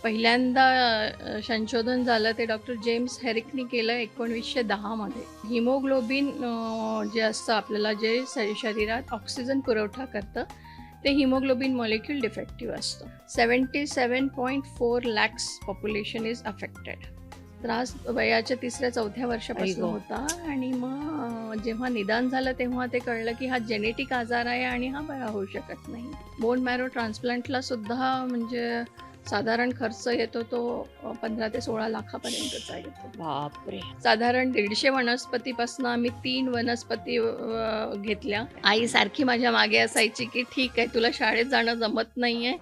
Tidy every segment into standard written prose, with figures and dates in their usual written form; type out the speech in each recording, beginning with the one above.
पहिल्यांदा संशोधन झालं ते डॉक्टर जेम्स हेरिकनी केलं 1910 मध्ये. हिमोग्लोबिन जे असतं आपल्याला जे शरीरात ऑक्सिजन पुरवठा करतं ते हिमोग्लोबिन मॉलिक्यूल डिफेक्टिव्ह असतं. 77.4 लॅक्स पॉप्युलेशन इज अफेक्टेड. त्रास वयाच्या 3ऱ्या-4थ्या वर्षापासून आई गं. होता आणि मग जेव्हा निदान झालं तेव्हा ते कळलं की हा जेनेटिक आजार आहे आणि हा बरा होऊ शकत नाही. बोन मॅरो ट्रान्सप्लांटला सुद्धा म्हणजे साधारण खर्च येतो तो 15 ते 16 लाखापर्यंतचा येतो. बापरे. साधारण 150 वनस्पतीपासून आम्ही 3 वनस्पती घेतल्या. आई सारखी माझ्या मागे असायची की ठीक आहे तुला शाळेत जाणं जमत नाहीये,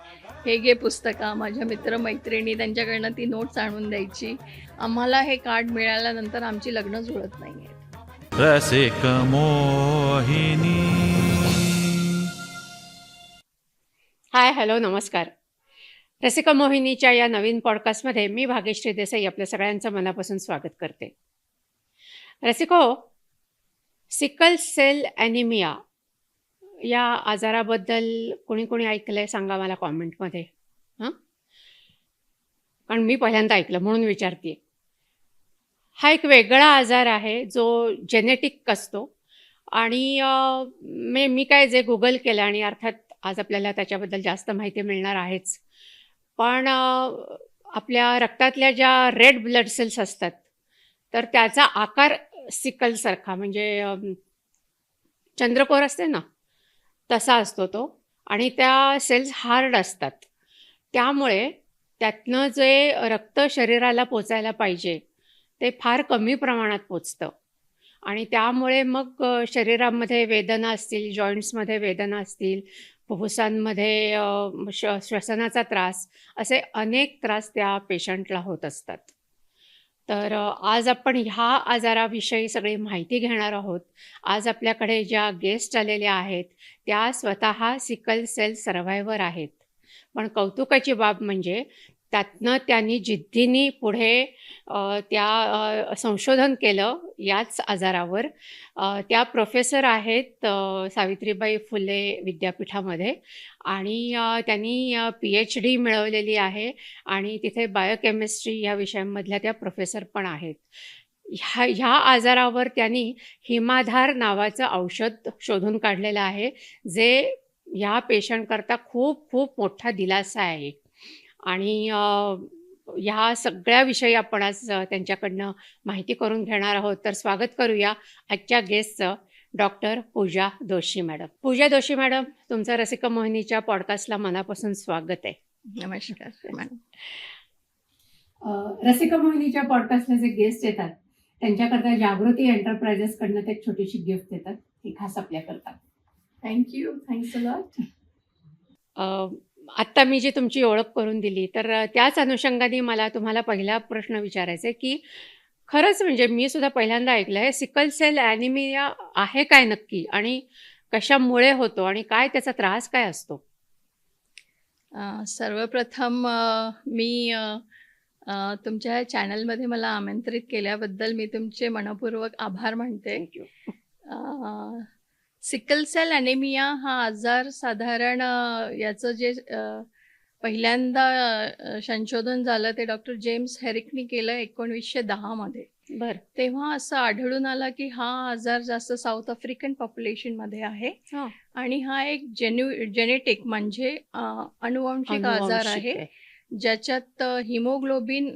हे घे पुस्तकं. माझ्या मित्र-मैत्रिणी त्यांच्याकडनं ती नोट्स आणून द्यायची. आम्हाला हे कार्ड मिळाल्यानंतर आमची लग्न जुळत नाहीयेत. रसिक मोहिनी. हाय, हॅलो, नमस्कार. रसिका मोहिनीच्या या नवीन पॉडकास्टमध्ये मी भाग्यश्री देसाई आपल्या सगळ्यांचं मनापासून स्वागत करते. रसिको, सिकल सेल ॲनिमिया या आजाराबद्दल कोणी कोणी ऐकलंय सांगा मला कॉमेंटमध्ये. हां, कारण मी पहिल्यांदा ऐकलं म्हणून विचारते. हा एक वेगळा आजार आहे जो जेनेटिक असतो आणि मी काय जे गुगल केलं आणि अर्थात आज आपल्याला त्याच्याबद्दल जास्त माहिती मिळणार आहेच. पण आपल्या रक्तातल्या ज्या रेड ब्लड सेल्स असतात तर त्याचा आकार सिकलसारखा म्हणजे चंद्रकोर असते ना तसा असतो तो आणि त्या सेल्स हार्ड असतात. त्यामुळे त्यातनं जे रक्त शरीराला पोचायला पाहिजे ते फार कमी प्रमाणात पोचतं आणि त्यामुळे मग शरीरामध्ये वेदना असतील, जॉईंट्समध्ये वेदना असतील, फुफ्फुसांमध्ये श्वसनाचा त्रास, असे अनेक त्रास त्या पेशंटला होत असतात. तर आज आपण ह्या आजाराविषयी सगळी माहिती घेणार आहोत. आज आपल्याकडे ज्या गेस्ट आलेल्या आहेत त्या स्वतः सिकल सेल सर्व्हायव्हर आहेत. पण कौतुकाची बाब म्हणजे त्यातनं त्यांनी जिद्दीने पुढे संशोधन केलं याच आजारावर. त्या प्रोफेसर आहेत सावित्रीबाई फुले विद्यापीठामध्ये आणि त्यांनी PhD मिळवलेली आहे आणि तिथे बायोकेमिस्ट्री या विषयांमधल्या त्या प्रोफेसर पण आहेत. ह्या आजारावर त्यांनी हिमाधार नावाचं औषध शोधून काढलेलं आहे जे ह्या पेशंटकरता खूप खूप मोठा दिलासा आहे आणि ह्या सगळ्या विषयी आपण आज त्यांच्याकडनं माहिती करून घेणार आहोत. तर स्वागत करूया आजच्या गेस्टचं, डॉक्टर पूजा दोशी मॅडम. पूजा दोशी मॅडम, तुमचं रसिका मोहिनीच्या पॉडकास्टला मनापासून स्वागत आहे. नमस्कार मॅडम. रसिका मोहिनीच्या पॉडकास्टला जे गेस्ट येतात त्यांच्याकरता जागृती एंटरप्राइजेसकडनं ते एक छोटीशी गिफ्ट देतात, ही खास आपल्याकरता. थँक्यू. Thanks a lot. आत्ता मी जी तुमची ओळख करून दिली तर त्याच अनुषंगाने मला तुम्हाला पहिला प्रश्न विचारायचा आहे की खरंच म्हणजे मी सुद्धा पहिल्यांदा ऐकलं आहे सिकल सेल ॲनिमिया आहे काय नक्की आणि कशामुळे होतो आणि काय त्याचा त्रास काय असतो? सर्वप्रथम मी तुमच्या चॅनलमध्ये मला आमंत्रित केल्याबद्दल मी तुमचे मनपूर्वक आभार मानते. थँक्यू. सिकल सेल ॲनिमिया हा आजार साधारण याचं जे पहिल्यांदा संशोधन झालं ते डॉक्टर जेम्स हेरिकनी केलं 1910 मध्ये. बरं. तेव्हा असं आढळून आलं की हा आजार जास्त साऊथ आफ्रिकन पॉप्युलेशनमध्ये आहे हां. आणि हा एक जेनेटिक म्हणजे अनुवांशिक आजार आहे ज्याच्यात हिमोग्लोबिन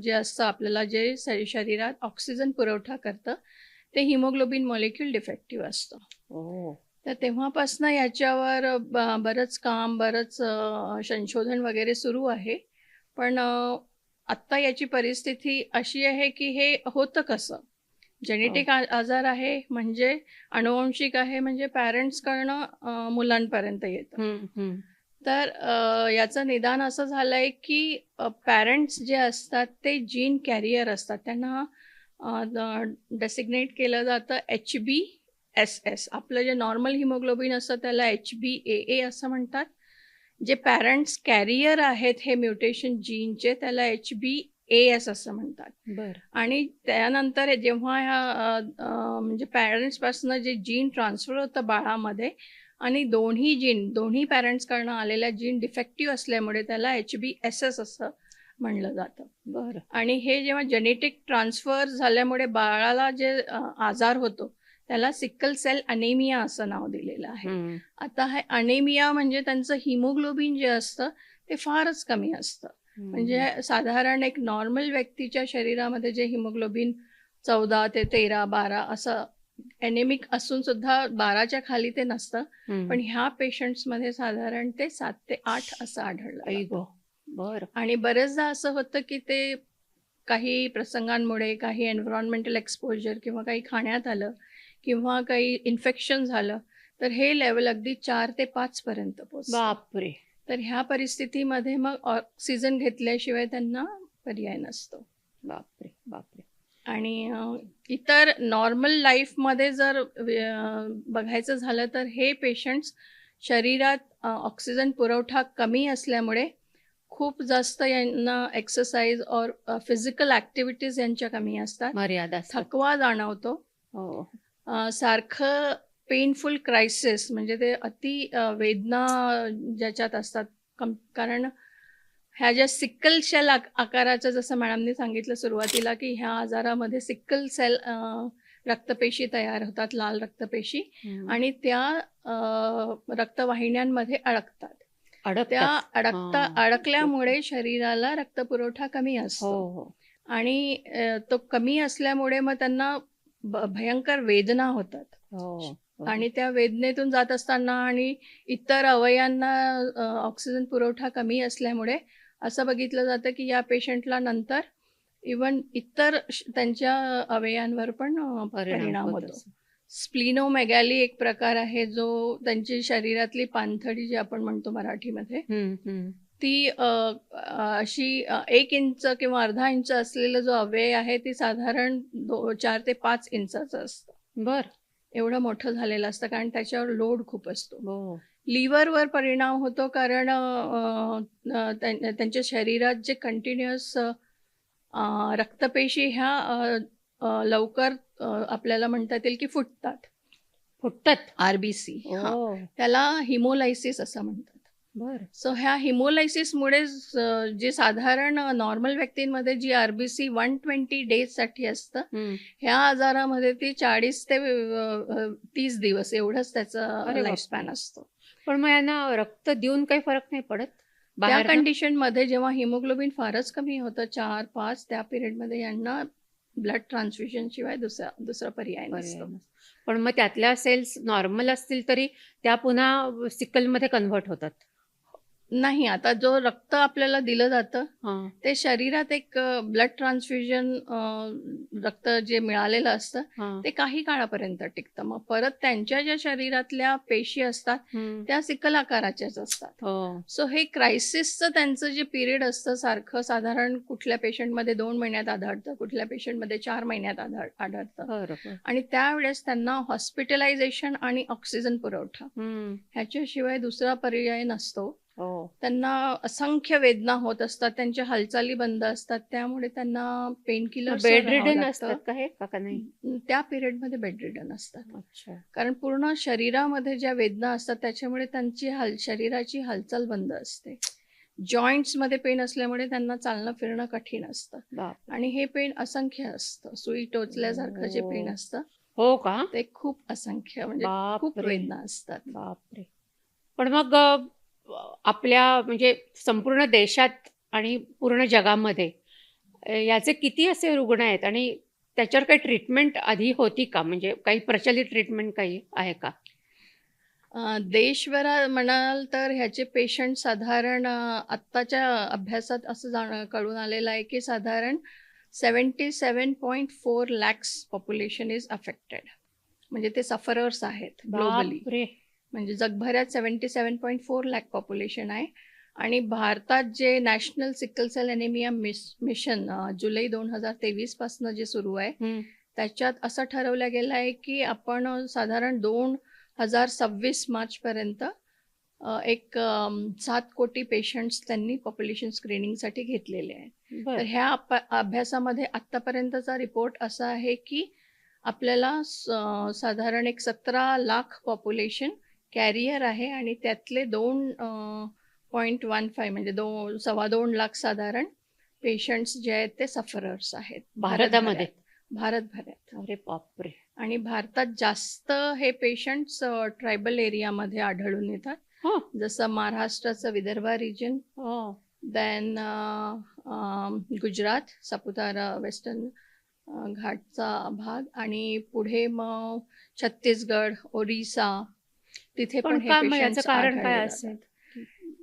जे असतं आपल्याला जे शरीरात ऑक्सिजन पुरवठा करतं ते हिमोग्लोबिन मॉलिक्यूल डिफेक्टिव्ह असतं. तर तेव्हापासनं याच्यावर बरंच काम, बरंच संशोधन वगैरे सुरू आहे. पण आत्ता याची परिस्थिती अशी आहे की हे होतं कसं? जेनेटिक आजार आहे म्हणजे अनुवंशिक आहे म्हणजे पॅरेंट्सकडनं मुलांपर्यंत येतं. तर याचं निदान असं झालंय की पॅरेंट्स जे असतात ते जीन कॅरियर असतात. त्यांना डेसिग्नेट केलं जातं HbSS. आपलं जे नॉर्मल हिमोग्लोबिन असतं त्याला HbAA असं म्हणतात. जे पॅरेंट्स कॅरियर आहेत हे म्युटेशन जीनचे त्याला HbAS असं म्हणतात. बरं. आणि त्यानंतर जेव्हा ह्या म्हणजे पॅरेंट्सपासून जे जीन ट्रान्सफर होतं बाळामध्ये आणि दोन्ही पॅरेंट्सकडनं आलेल्या जीन डिफेक्टिव्ह असल्यामुळे त्याला HBSS असं म्हणलं जातं. बरं. आणि हे जेव्हा जेनेटिक ट्रान्सफर झाल्यामुळे बाळाला जे आजार होतो त्याला सिकल सेल अनेमिया असं नाव दिलेलं आहे. हं. आता हे अनेमिया म्हणजे त्यांचं हिमोग्लोबिन जे असतं ते फारच कमी असतं. हं. म्हणजे साधारण एक नॉर्मल व्यक्तीच्या शरीरामध्ये जे हिमोग्लोबिन 14 ते 13, 12 असं एनेमिक असून सुद्धा 12च्या खाली ते नसतं. हं. पण ह्या पेशंट्समध्ये साधारण ते 7 ते 8 असं आढळलं आई जातं. गं! बरं. आणि बरेचदा असं होतं की ते काही प्रसंगांमुळे, काही एन्व्हायरमेंटल एक्सपोजर किंवा काही खाण्यात आलं किंवा काही इन्फेक्शन झालं, तर हे लेव्हल अगदी 4 ते 5 पर्यंत पोहोचतं. बापरे! तर ह्या परिस्थितीमध्ये मग ऑक्सिजन घेतल्याशिवाय त्यांना पर्याय नसतो. बापरे! बापरे! आणि इतर नॉर्मल लाईफमध्ये जर बघायचं झालं तर हे पेशंट्स शरीरात ऑक्सिजन पुरवठा कमी असल्यामुळे खूप जास्त यांना एक्सरसाइज और फिजिकल ॲक्टिव्हिटीज यांच्या कमी असतात. मर्यादा असतात. थकवा जाणवतो. हो. सारखं पेनफुल क्रायसिस म्हणजे ते वेदना ज्याच्यात असतात. कारण ह्या ज्या सिकल सेल आकाराच्या जसं मॅडमनी सांगितलं सुरुवातीला की ह्या आजारामध्ये सिकल सेल रक्तपेशी तयार होतात, लाल रक्तपेशी, हं. आणि त्या रक्तवाहिन्यांमध्ये अडकतात. त्या अडकतात. हां. अडकल्यामुळे शरीराला रक्तपुरवठा कमी हो, असतो हो. आणि तो कमी असल्यामुळे मग त्यांना भयंकर वेदना होतात. हो. आणि त्या वेदनेतून जात असताना आणि इतर अवयवांना ऑक्सिजन पुरवठा कमी असल्यामुळे असं बघितलं जातं की या पेशंटला नंतर इवन इतर त्यांच्या अवयवांवर पण परिणाम होत होतो. असेल. स्प्लिनोमेगॅली एक प्रकार आहे जो त्यांची शरीरातली पाणथडी जी आपण म्हणतो मराठीमध्ये, हं, हं. ती अशी 1 इंच किंवा अर्धा इंच असलेला जो अवयव आहे ती साधारण 4 ते 5 इंचाचं असतं. बरं. एवढं मोठं झालेलं असतं कारण त्याच्यावर लोड खूप असतो. हो. लिव्हरवर परिणाम होतो कारण त्यांच्या शरीरात जे कंटिन्युअस रक्तपेशी ह्या लवकर आपल्याला म्हणता येईल की फुटतात. फुटतात. RBC हो. त्याला हिमोलायसिस असं म्हणतात. बरं. सो ह्या हिमोलायसिसमुळे जे साधारण नॉर्मल व्यक्तींमध्ये जी RBC 120 डेजसाठी असतं, हं. ह्या आजारामध्ये ती 40 ते 30 दिवस एवढंच त्याचं अरे लाईफस्पॅन बापरे! असतो. पण मग यांना रक्त देऊन काही फरक नाही पडत त्या बाहेरनं? कंडिशनमध्ये जेव्हा हिमोग्लोबिन फारच कमी होतं 4-5 त्या पिरियडमध्ये यांना ब्लड ट्रान्सफ्युजन शिवाय दुसरा पर्याय पर्याय नसतो. नसतो. पण मग त्यातल्या सेल्स नॉर्मल असतील तरी त्या पुन्हा सिकलमध्ये कन्व्हर्ट होतात. नाही, आता जो रक्त आपल्याला दिलं जातं हां. ते शरीरात एक ब्लड ट्रान्सफ्युजन रक्त जे मिळालेलं असतं हां. ते काही काळापर्यंत टिकतं. मग परत त्यांच्या ज्या शरीरातल्या पेशी असतात हं. त्या सिकल आकाराच्याच असतात. हो. सो हे क्रायसिसचं त्यांचं जे पिरियड असतं सारखं साधारण कुठल्या पेशंटमध्ये 2 महिन्यात आढळतं, कुठल्या पेशंटमध्ये 4 महिन्यात आढळतं. बरोबर. आणि त्यावेळेस त्यांना हॉस्पिटलायझेशन आणि ऑक्सिजन पुरवठा हं. ह्याच्याशिवाय दुसरा पर्याय नसतो. हो. त्यांना असंख्य वेदना होत असतात, त्यांच्या हालचाली बंद असतात, त्यामुळे त्यांना पेनकिलर्सवर बेड राहावं रिडन लागतं. असतात का हे का नाही? त्या पिरियडमध्ये बेडरिडन असतात. अच्छा. कारण पूर्ण शरीरामध्ये ज्या वेदना असतात त्याच्यामुळे त्यांची शरीराची हालचाल बंद असते. जॉईंट्समध्ये पेन असल्यामुळे त्यांना चालणं फिरणं कठीण असतं बापरे! आणि हे पेन असंख्य असतं. सुई टोचल्यासारखं जे पेन असतं हो का? ते खूप असंख्य म्हणजे खूप बापरे! वेदना असतात. बापरे! पण मग आपल्या म्हणजे संपूर्ण देशात आणि पूर्ण जगामध्ये याचे किती असे रुग्ण आहेत आणि त्याच्यावर काही ट्रीटमेंट आधी होती का? म्हणजे काही प्रचलित ट्रीटमेंट काही आहे का? देशभरात म्हणाल तर ह्याचे पेशंट साधारण आत्ताच्या अभ्यासात असं कळून आलेलं आहे की साधारण 77.4 लॅक्स पॉप्युलेशन इज अफेक्टेड. म्हणजे ते सफरर्स आहेत ग्लोबली. बापरे! म्हणजे जगभरात 77.4 लॅक पॉप्युलेशन आहे. आणि भारतात जे national sickle cell anaemia mission जुलै 2023 पासून जे सुरू आहे हं. त्याच्यात असं ठरवलं गेलं आहे की आपण साधारण 2026 मार्चपर्यंत एक 7 कोटी पेशंट्स त्यांनी पॉप्युलेशन स्क्रीनिंगसाठी घेतलेले आहेत. तर बरं. ह्या अभ्यासामध्ये आत्तापर्यंतचा रिपोर्ट असा आहे की आपल्याला साधारण एक 17 लाख पॉप्युलेशन कॅरियर आहे आणि त्यातले 2.15 म्हणजे 2.25 लाख साधारण पेशंट्स जे आहेत ते सफरर्स आहेत भारतामध्ये? भारतभरात. अरे बापरे! आणि भारतात जास्त हे पेशंट्स ट्रायबल एरियामध्ये आढळून येतात, हं. जसं महाराष्ट्राचं विदर्भा रिजन, हो. देन गुजरात, सापुतारा, वेस्टर्न घाटचा भाग आणि पुढे मग छत्तीसगड, ओरिसा, तिथे पण पण हे का मग याचं पेशंट्स कारण काय आढळले असेल? जातात.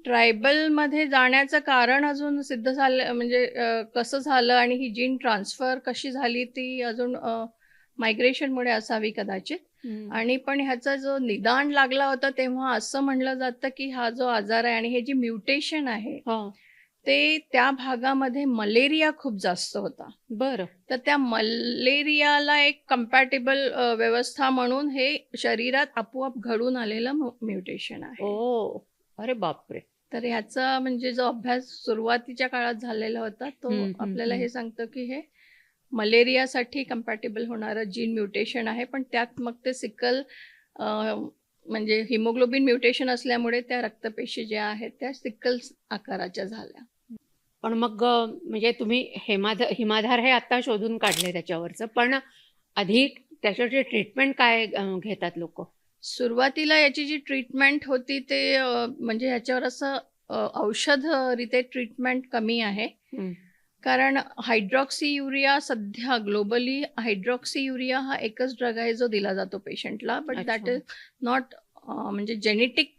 ट्रायबलमध्ये जाण्याचं कारण अजून सिद्ध झालं म्हणजे कसं झालं आणि ही जीन ट्रान्सफर कशी झाली ती अजून मायग्रेशनमुळे असावी कदाचित. हं. आणि पण ह्याचा जो निदान लागला होता तेव्हा असं म्हणलं जातं की हा जो आजार आहे आणि हे जी म्युटेशन आहे हो. ते त्या भागामध्ये मलेरिया खूप जास्त होता. बरं. तर त्या मलेरियाला एक कंपॅटेबल व्यवस्था म्हणून हे शरीरात आपोआप घडून आलेलं म्युटेशन आहे. ओह! अरे बापरे! तर ह्याचा म्हणजे जो अभ्यास सुरुवातीच्या काळात झालेला होता तो हं, हं, आपल्याला हं. हे सांगतं की हे मलेरियासाठी कंपॅटेबल होणारं जीन म्युटेशन आहे, पण त्यात मग ते सिकल म्हणजे हिमोग्लोबिन म्युटेशन असल्यामुळे त्या रक्तपेशी ज्या आहेत त्या सिकल आकाराच्या झाल्या. पण मग म्हणजे तुम्ही हिमाधार हे आता शोधून काढले त्याच्यावरचं. पण आधी त्याच्यावरची ट्रीटमेंट काय घेतात लोकं? सुरुवातीला याची जी ट्रीटमेंट होती ते म्हणजे ह्याच्यावर असं औषधरीत्या ट्रीटमेंट कमी आहे. हं. कारण हायड्रॉक्सी युरिया सध्या ग्लोबली हायड्रॉक्सी युरिया हा एकच ड्रग आहे जो दिला जातो पेशंटला, बट दॅट अच्छा. इज नॉट म्हणजे जेनेटिक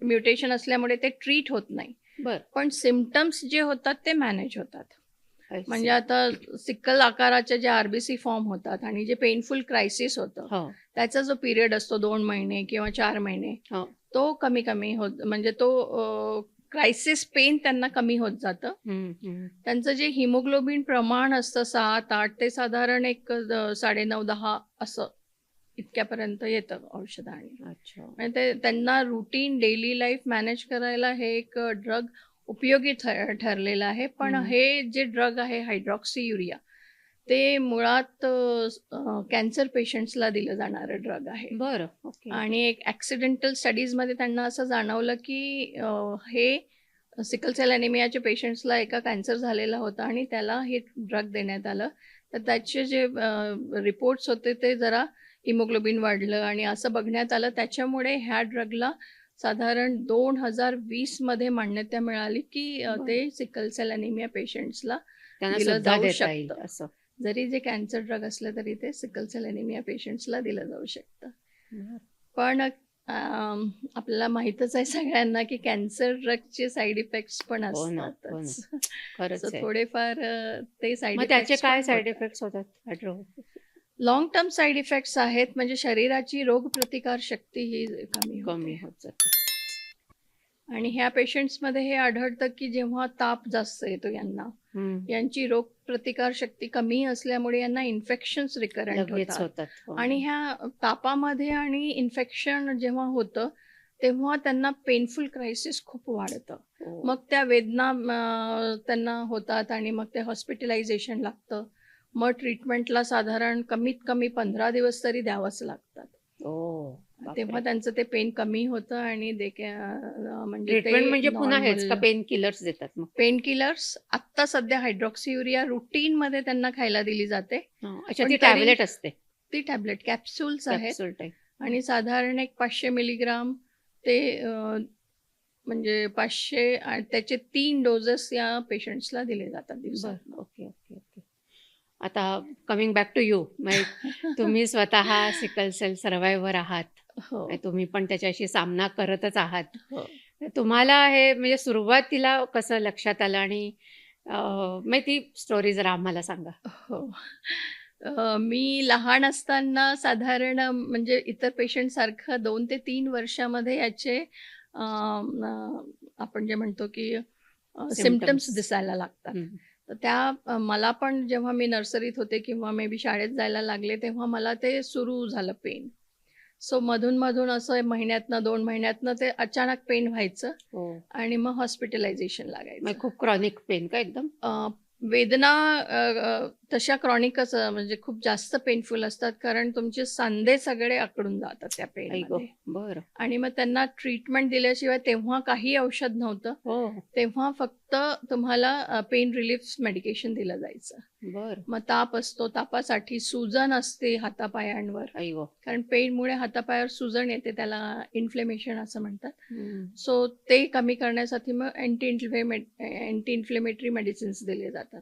म्युटेशन असल्यामुळे ते ट्रीट होत नाही. बरं. पण सिम्पटम्स जे होतात ते मॅनेज होतात. I म्हणजे see. आता सिकल आकाराच्या ज्या आरबीसी फॉर्म होतात आणि जे पेनफुल क्रायसिस होतं, हो. त्याचा जो पिरियड असतो 2 महिने किंवा 4 महिने, हो. तो कमी होत म्हणजे तो क्रायसिस पेन त्यांना कमी होत जातं. हं, हं. त्यांचं जे हिमोग्लोबिन प्रमाण असतं 7-8 ते साधारण एक 9.5-10 असं इतक्यापर्यंत येतं औषधाने. अच्छा. म्हणजे ते त्यांना रुटीन डेली लाईफ मॅनेज करायला हे एक ड्रग उपयोगी ठरलेलं आहे. पण हं. हे जे ड्रग आहे हायड्रॉक्सी युरिया ते मुळात कॅन्सर पेशंट्सला दिलं जाणारं ड्रग आहे. बरं. ओके. आणि एक ॲक्सिडेंटल स्टडीजमध्ये त्यांना असं जाणवलं की हे सिकल सेल ॲनिमियाच्या पेशंट्सला एका कॅन्सर झालेला होता आणि त्याला हे ड्रग देण्यात आलं. तर त्याचे जे रिपोर्ट्स होते ते जरा हिमोग्लोबिन वाढलं आणि असं बघण्यात आलं. त्याच्यामुळे ह्या ड्रगला साधारण 2020 मध्ये मान्यता मिळाली की बरं. ते सिकल सेल ॲनिमिया पेशंट्सला त्यांना दिलं सुद्धा जाऊ देता येईल शकतं. असं. जरी जे कॅन्सर ड्रग असलं तरी ते सिकल सेल ॲनिमिया पेशंट्सला दिलं जाऊ शकतं. बरं. पण आपल्याला माहीतच आहे सगळ्यांना की कॅन्सर ड्रगचे साईड इफेक्ट्स पण हो ना, हो ना. असतातच. खरंच सो आहे. थोडेफार ते साईड मग त्याचे इफेक्ट्स काय पण साइड होतात. इफेक्ट्स होतात लाँग टर्म साईड इफेक्ट्स आहेत म्हणजे शरीराची रोगप्रतिकार शक्ती ही कमी कमी होते. होत जाते? आणि ह्या पेशंट्समध्ये हे आढळतं की जेव्हा ताप जास्त येतो यांना, हं. यांची रोगप्रतिकार शक्ती कमी असल्यामुळे यांना इन्फेक्शन्स रिकरंट लगेच होतात. होतात. हो. आणि ह्या तापामध्ये आणि इन्फेक्शन जेव्हा होतं, तेव्हा त्यांना पेनफुल क्रायसिस खूप वाढतं. हो. मग त्या वेदना त्यांना होतात आणि मग ते हॉस्पिटलायझेशन लागतं. मग ट्रीटमेंटला साधारण कमीत कमी 15 दिवस तरी द्यावंच लागतात. ओह! तेव्हा बापरे! त्यांचं ते पेन कमी होतं आणि म्हणजे ट्रीटमेंट ते म्हणजे पुन्हा हेच का नॉर्मल पेन किलर्स देतात मग? पेन किलर्स आत्ता सध्या हायड्रॉक्सियुरिया रुटीनमध्ये त्यांना खायला दिली जाते. हां. अच्छा, पण ती तरी टॅबलेट असते. ती टॅबलेट कॅप्सूल्स आहेत कॅप्सूल टाइप. आणि साधारण एक 500 मिलीग्राम ते म्हणजे 500 त्याचे 3 डोजेस या पेशंट्सला दिले जातात बरं. दिवसातनं. Okay, okay, okay. आता कमिंग बॅक टू यू. म्हणजे तुम्ही स्वतः सिकल सेल सर्व्हायव्हर आहात. हो, आणि तुम्ही पण त्याच्याशी सामना करतच आहात. हो. तर तुम्हाला हे म्हणजे सुरुवातीला कसं लक्षात आलं आणि मग ती स्टोरी जरा आम्हाला सांगा? हो. मी लहान असताना साधारण म्हणजे इतर पेशंटसारखं 2 ते 3 वर्षामध्ये याचे आपण जे म्हणतो की सिम्प्टम्स सिम्प्टम्स. दिसायला लागतात. हं. तर त्या मला पण जेव्हा मी नर्सरीत होते किंवा मे बी शाळेत जायला लागले, तेव्हा मला ते सुरू झालं पेन. सो मधून-मधून असं महिन्यातनं 2 महिन्यातनं ते अचानक पेन व्हायचं हो. आणि मग हॉस्पिटलायझेशन लागायचं. मग खूप क्रॉनिक पेन का एकदम? वेदना तशा क्रॉनिकच म्हणजे खूप जास्त पेनफुल असतात, कारण तुमचे सांधे सगळे आकडून जातात त्या आई गो. पेनमध्ये. बरं. आणि मग त्यांना ट्रीटमेंट दिल्याशिवाय तेव्हा काही औषध नव्हतं. हो. तेव्हा फक्त तुम्हाला पेन रिलीफ मेडिकेशन दिलं जायचं. बरं. मग ताप असतो, तापासाठी सुजन असते हातापायांवर, आई गो. कारण पेनमुळे हातापायावर सुजन येते, त्याला इन्फ्लेमेशन असं म्हणतात. हं. सो ते कमी करण्यासाठी मग अँटी इन्फ्लेमेटरी मेडिसिन्स दिले जातात.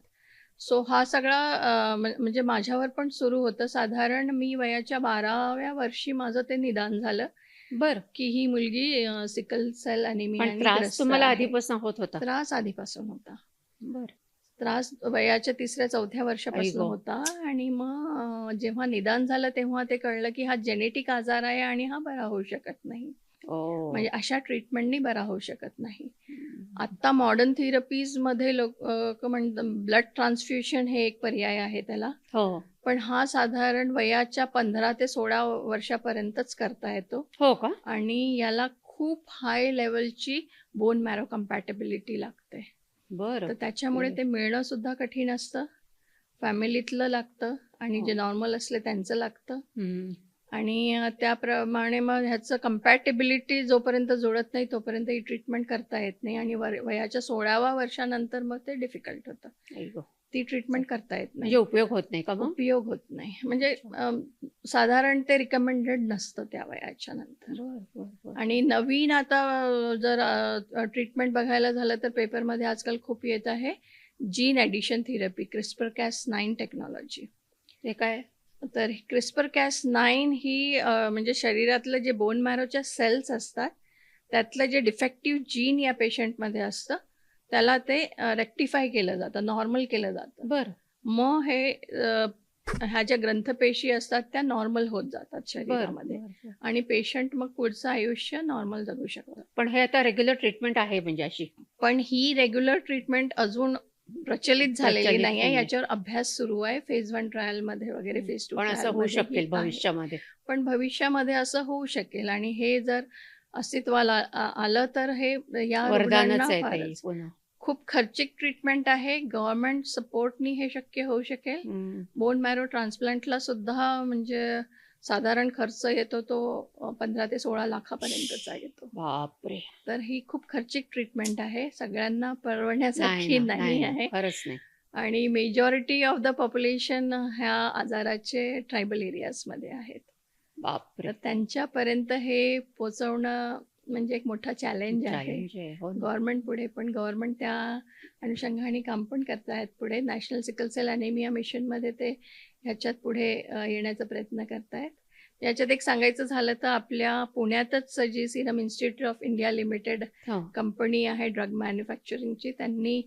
सो हा सगळा म्हणजे माझ्यावर पण सुरू होतं. साधारण मी वयाच्या 12व्या वर्षी माझं ते निदान झालं, बरं. की ही मुलगी सिकल सेल पण अॅनिमियाने त्रास ग्रस्त तुम्हाला आहे. आधीपासून होत होता? त्रास आधीपासून होता. बरं. त्रास वयाच्या 3ऱ्या-4थ्या आई वर्षापासून गो. होता. आणि मग जेव्हा निदान झालं तेव्हा ते कळलं, की हा जेनेटिक आजार आहे आणि हा बरा होऊ शकत नाही. ओह! म्हणजे अशा ट्रीटमेंटनी बरा होऊ शकत नाही. हं. आत्ता मॉडर्न थेरपीजमध्ये म्हणतात ब्लड ट्रान्सफ्युजन हे एक पर्याय आहे त्याला. हो. पण हा साधारण वयाच्या 15 ते 16 वर्षापर्यंतच करता येतो. हो का? आणि याला खूप हाय लेव्हलची बोन मॅरो कंपॅटिबिलिटी लागते. बरं. तर त्याच्यामुळे ओके. ते मिळणं सुद्धा कठीण असतं. फॅमिलीतलं लागतं आणि जे हो. नॉर्मल असले त्यांचं लागतं. हं. आणि त्याप्रमाणे मग ह्याचं कंपॅटिबिलिटी जोपर्यंत जुळत नाही तोपर्यंत ही ट्रीटमेंट करता येत नाही. आणि वयाच्या 16व्या वर्षानंतर मग ते डिफिकल्ट होतं. आई गो. ती ट्रीटमेंट करता येत म्हणजे नाही. उपयोग होत नाही का मग? उपयोग होत नाही. म्हणजे अच्छा. साधारण ते रिकमेंडेड नसतं त्या वयाच्या नंतर. बरं, बरं, बरं. आणि नवीन आता जर ट्रीटमेंट बघायला झालं तर पेपरमध्ये आजकाल खूप येत आहे gene addition therapy, CRISPR-Cas9 technology. ते काय? तर CRISPR-Cas9 ही म्हणजे शरीरातलं जे बोन मॅरोच्या सेल्स असतात, त्यातलं जे डिफेक्टिव्ह जीन या पेशंटमध्ये असतं, त्याला ते रेक्टिफाय केलं जातं, नॉर्मल केलं जातं. बरं. मग हे ह्या ज्या ग्रंथपेशी असतात त्या नॉर्मल होत जातात बरं, शरीरामध्ये. बरं, बरं. आणि पेशंट मग पुढचं आयुष्य नॉर्मल जगू शकतं. पण हे आता रेग्युलर ट्रीटमेंट आहे म्हणजे अशी? पण ही रेग्युलर ट्रीटमेंट अजून प्रचलित झालेली प्रचलित नाहीये. नाहीये. याच्यावर अभ्यास सुरू आहे. फेज 1 ट्रायलमध्ये वगैरे, हं. फेज 2 पण असं होऊ ट्रायलमध्ये ही शकेल आहे. भविष्यामध्ये. पण भविष्यामध्ये असं होऊ शकेल आणि हे जर अस्तित्वाला आलं तर हे या वरदानच रुग्णांना आहे ते फारच पुन्हा. खूप खर्चिक ट्रीटमेंट आहे. गव्हर्नमेंट सपोर्टनी हे शक्य होऊ शकेल. हं. बोन मॅरो ट्रान्सप्लांटला सुद्धा म्हणजे साधारण खर्च येतो तो 15 ते 16 लाखापर्यंतचा येतो. बापरे! तर ही खूप खर्चिक ट्रीटमेंट आहे. सगळ्यांना नाही परवडण्यासारखी ना, नाही नाही ना. आहे. खरंच नाही. आणि मेजॉरिटी ऑफ द पॉप्युलेशन ह्या आजाराचे ट्रायबल एरियाजमध्ये आहेत. बापरे! तर त्यांच्यापर्यंत हे पोहोचवणं म्हणजे एक मोठा चॅलेंज आहे. चॅलेंज आहे. हो ना. गव्हर्नमेंट पुढे, पण गव्हर्नमेंट त्या अनुषंगाने काम पण करत आहेत पुढे. नॅशनल सिकल सेल अॅनिमिया मिशनमध्ये ते ह्याच्यात पुढे येण्याचा प्रयत्न करत आहेत. याच्यात एक सांगायचं झालं तर आपल्या पुण्यातच जी serum institute of India limited हो. कंपनी आहे ड्रग मॅन्युफॅक्चरिंगची, त्यांनी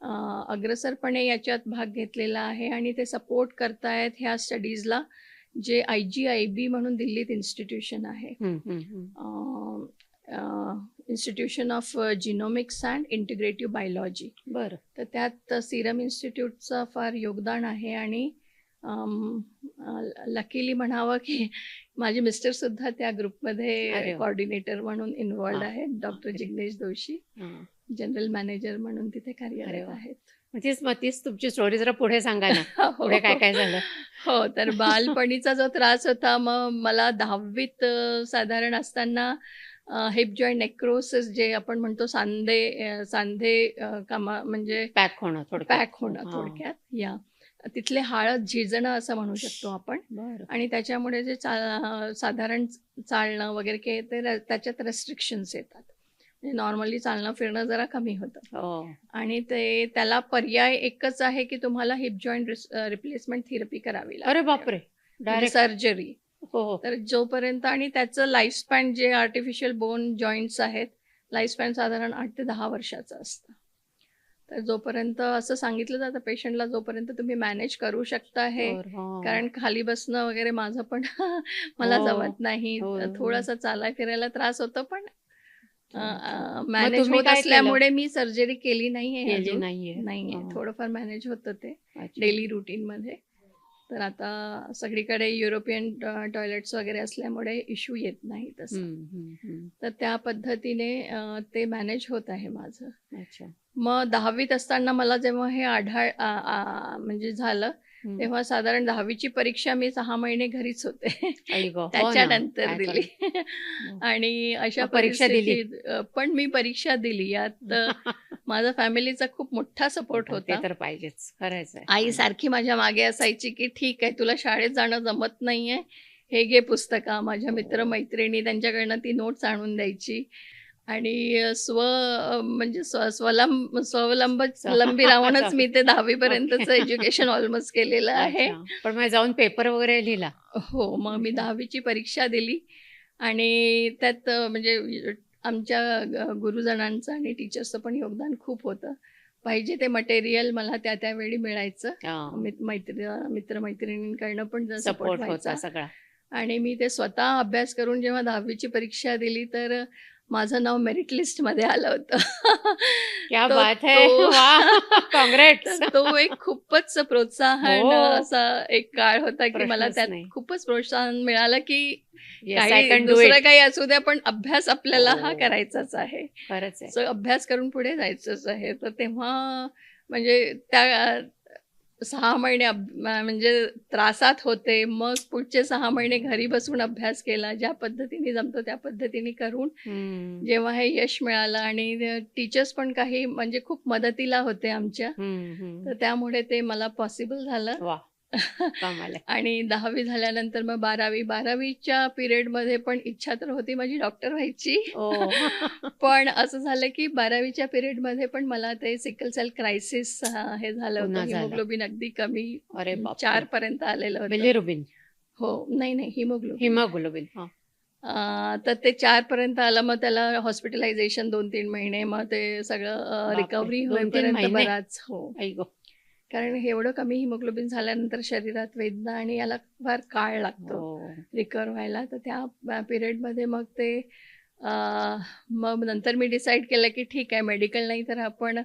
अग्रसरपणे याच्यात भाग घेतलेला आहे आणि ते सपोर्ट करतायत ह्या स्टडीजला, जे IGIB म्हणून दिल्लीत इन्स्टिट्यूशन आहे. हं, हं, हं. Institution of genomics and integrative biology. बरं. तर त्यात सिरम इन्स्टिट्यूटचं फार योगदान आहे. आणि लकीली म्हणावं की माझे मिस्टरसुद्धा त्या ग्रुपमध्ये अरे वा. कोऑर्डिनेटर म्हणून इन्व्हॉल्ड हां, आहेत. डॉक्टर बापरे! जिग्नेश जोशी हां. जनरल मॅनेजर म्हणून तिथे अरे कार्यरत वा. आहेत. मग तीच तुमची स्टोरी जरा पुढे सांगा ना. हो, पुढे काय काय झालं? हो. तर बालपणीचा जो त्रास होता, मग मला 10वीत साधारण असताना हिप जॉइंट नेक्रोसिस जे आपण म्हणतो, सांधे म्हणजे पॅक होणं थोडक्यात. पॅक होणं हां. थोडक्यात, या तिथले हाडं झिजणं असं म्हणू शकतो आपण. बरं. आणि त्याच्यामुळे जे साधारण चालणं वगैरे ते त्याच्यात रेस्ट्रिक्शन्स येतात. म्हणजे नॉर्मली चालणं फिरणं जरा कमी होतं. हो. आणि त्याला पर्याय एकच आहे की तुम्हाला हिप जॉइंट रिप्लेसमेंट थेरपी करावी अरे लागते, बापरे! म्हणजे डायरेक्ट. सर्जरी. हो, हो. तर जोपर्यंत, आणि त्याचं लाईफस्पॅन जे आर्टिफिशियल बोन जॉईंट्स आहेत, लाईफस्पॅन साधारण 8 ते 10 वर्षाचं असतं. तर जोपर्यंत असं सांगितलं जातं पेशंटला, जोपर्यंत तुम्ही मॅनेज करू शकता हे, हां. कारण खाली बसणं वगैरे माझं पण मला हो. जमत नाही. हो. थोडासा चालाय फिरायला त्रास होतो, पण अच्छा. मग मॅनेज तुम्ही होत काय केलं? असल्यामुळे मी सर्जरी केली नाहीये केली अजून. नाहीये. नाहीये. हां. थोडंफार मॅनेज होतं ते अच्छा. डेली रुटीनमध्ये. तर आता सगळीकडे युरोपियन टॉयलेट्स वगैरे असल्यामुळे इश्यू येत नाही तसा. हं, हं, हं. तर त्या पद्धतीने ते मॅनेज होत आहे माझं. अच्छा. मग 10वीत असताना मला जेव्हा हे म्हणजे झालं, हं. तेव्हा साधारण 10वीची परीक्षा मी 6 महिने घरीच होते. आई गं! हो ना. त्याच्यानंतर काय दिली. करू? मग आणि अशा मग परीक्षा दिली? परिस्थितीत पण मी परीक्षा दिली. यात माझा फॅमिलीचा खूप मोठा सपोर्ट होता. ते होता. तर पाहिजेच. खरंच आहे. आई सारखी माझ्या मागे असायची, की "ठीक आहे, तुला शाळेत जाणं जमत नाहीये, हे घे पुस्तकं." माझ्या मित्र-मैत्रिणी त्यांच्याकडनं ती नोट्स आणून द्यायची आणि म्हणजे स्वावलंबी राहूनच मी ते 10वी ओके. पर्यंतचं एज्युकेशन ऑलमोस्ट केलेलं आहे. अच्छा. पण मग जाऊन पेपर वगैरे लिहिला? हो, मग मी अच्छा. 10वीची परीक्षा दिली आणि त्यात म्हणजे आमच्या गुरुजनांचं आणि टीचर्सचं पण योगदान खूप होतं. पाहिजे ते मटेरियल मला त्यावेळी मिळायचं. हां. मित्र-मैत्रिणींकडनं पण सपोर्ट सपोर्ट होता व्हायचा सगळा. आणि मी ते स्वतः अभ्यास करून जेव्हा 10वीची परीक्षा दिली, तर माझं नाव मेरिट लिस्टमध्ये आलं होतं. क्या तर बात है! तो वाह! तर काँग्रेट्स. तो एक खूपच प्रोत्साहन हो. असा एक काळ होता, की मला प्रश्नच त्यात नाही. खूपच प्रोत्साहन मिळालं, की येस, आय काही कॅन डू दुसरं इट. काही असू द्या, पण अभ्यास आपल्याला हा हो. करायचाच आहे. खरंच आहे. सो अभ्यास करून पुढे जायचंच आहे. तर तेव्हा म्हणजे त्या 6 महिने म्हणजे त्रासात होते. मग पुढचे 6 महिने घरी बसून अभ्यास केला. ज्या पद्धतीने जमतो त्या पद्धतीने करून हं. जेव्हा हे यश मिळालं आणि टीचर्स पण काही म्हणजे खूप मदतीला होते आमच्या. हं, हं. तर त्यामुळे ते मला पॉसिबल झालं. वाह! कमाल आहे. आणि 10वी झाल्यानंतर मग 12वीच्या पिरियडमध्ये पण इच्छा तर होती माझी डॉक्टर व्हायची. ओह! पण असं झालं की 12वीच्या पिरियडमध्ये पण मला ते सिकल सेल क्रायसिस हे झालं होतं. पुन्हा झालं. हिमोग्लोबिन अगदी कमी अरे बापरे! 4 पर्यंत आलेलं होतं. बिलिरुबिन. हो. नाही, हिमोग्लोबिन. हिमोग्लोबिन. हां. तर ते 4 पर्यंत आलं. मग त्याला हॉस्पिटलायझेशन 2-3 महिने. मग ते सगळं बापरे! रिकव्हरी 2-3 होईपर्यंत महिने? बराच हो. आई गं! कारण हे एवढं कमी हिमोग्लोबिन झाल्यानंतर शरीरात वेदना आणि याला फार काळ लागतो हो. रिकव्हर व्हायला. तर त्या पिरियडमध्ये मग ते अ, मग नंतर मी डिसाईड केलं की ठीक आहे मेडिकल नाही तर आपण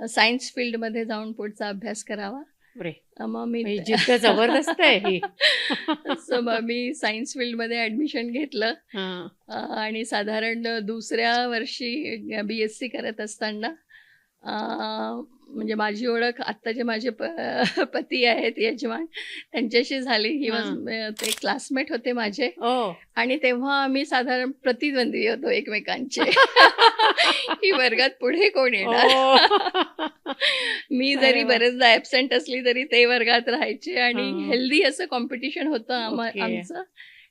सायन्स फील्डमध्ये जाऊन पुढचा अभ्यास करावा. बापरे! मग मी ही जिद्द जबरदस्त आहे ही. सो मग मी सायन्स फील्डमध्ये ॲडमिशन घेतलं. हां. आणि साधारण दुसऱ्या वर्षी बी-एस-सी करत असताना म्हणजे माझी ओळख आत्ता जे माझे पती आहेत यजमान त्यांच्याशी झाली. ही वॉज हां. ते क्लासमेट होते माझे ओह! आणि तेव्हा आम्ही साधारण प्रतिद्वंद्वी होतो एकमेकांचे. की वर्गात पुढे कोण येणार? ओह! मी अरे जरी वाह! बरेचदा ॲब्सेंट असली तरी ते वर्गात राहायचे आणि हां. हेल्दी असं कॉम्पिटिशन होतं ओके. आमचं.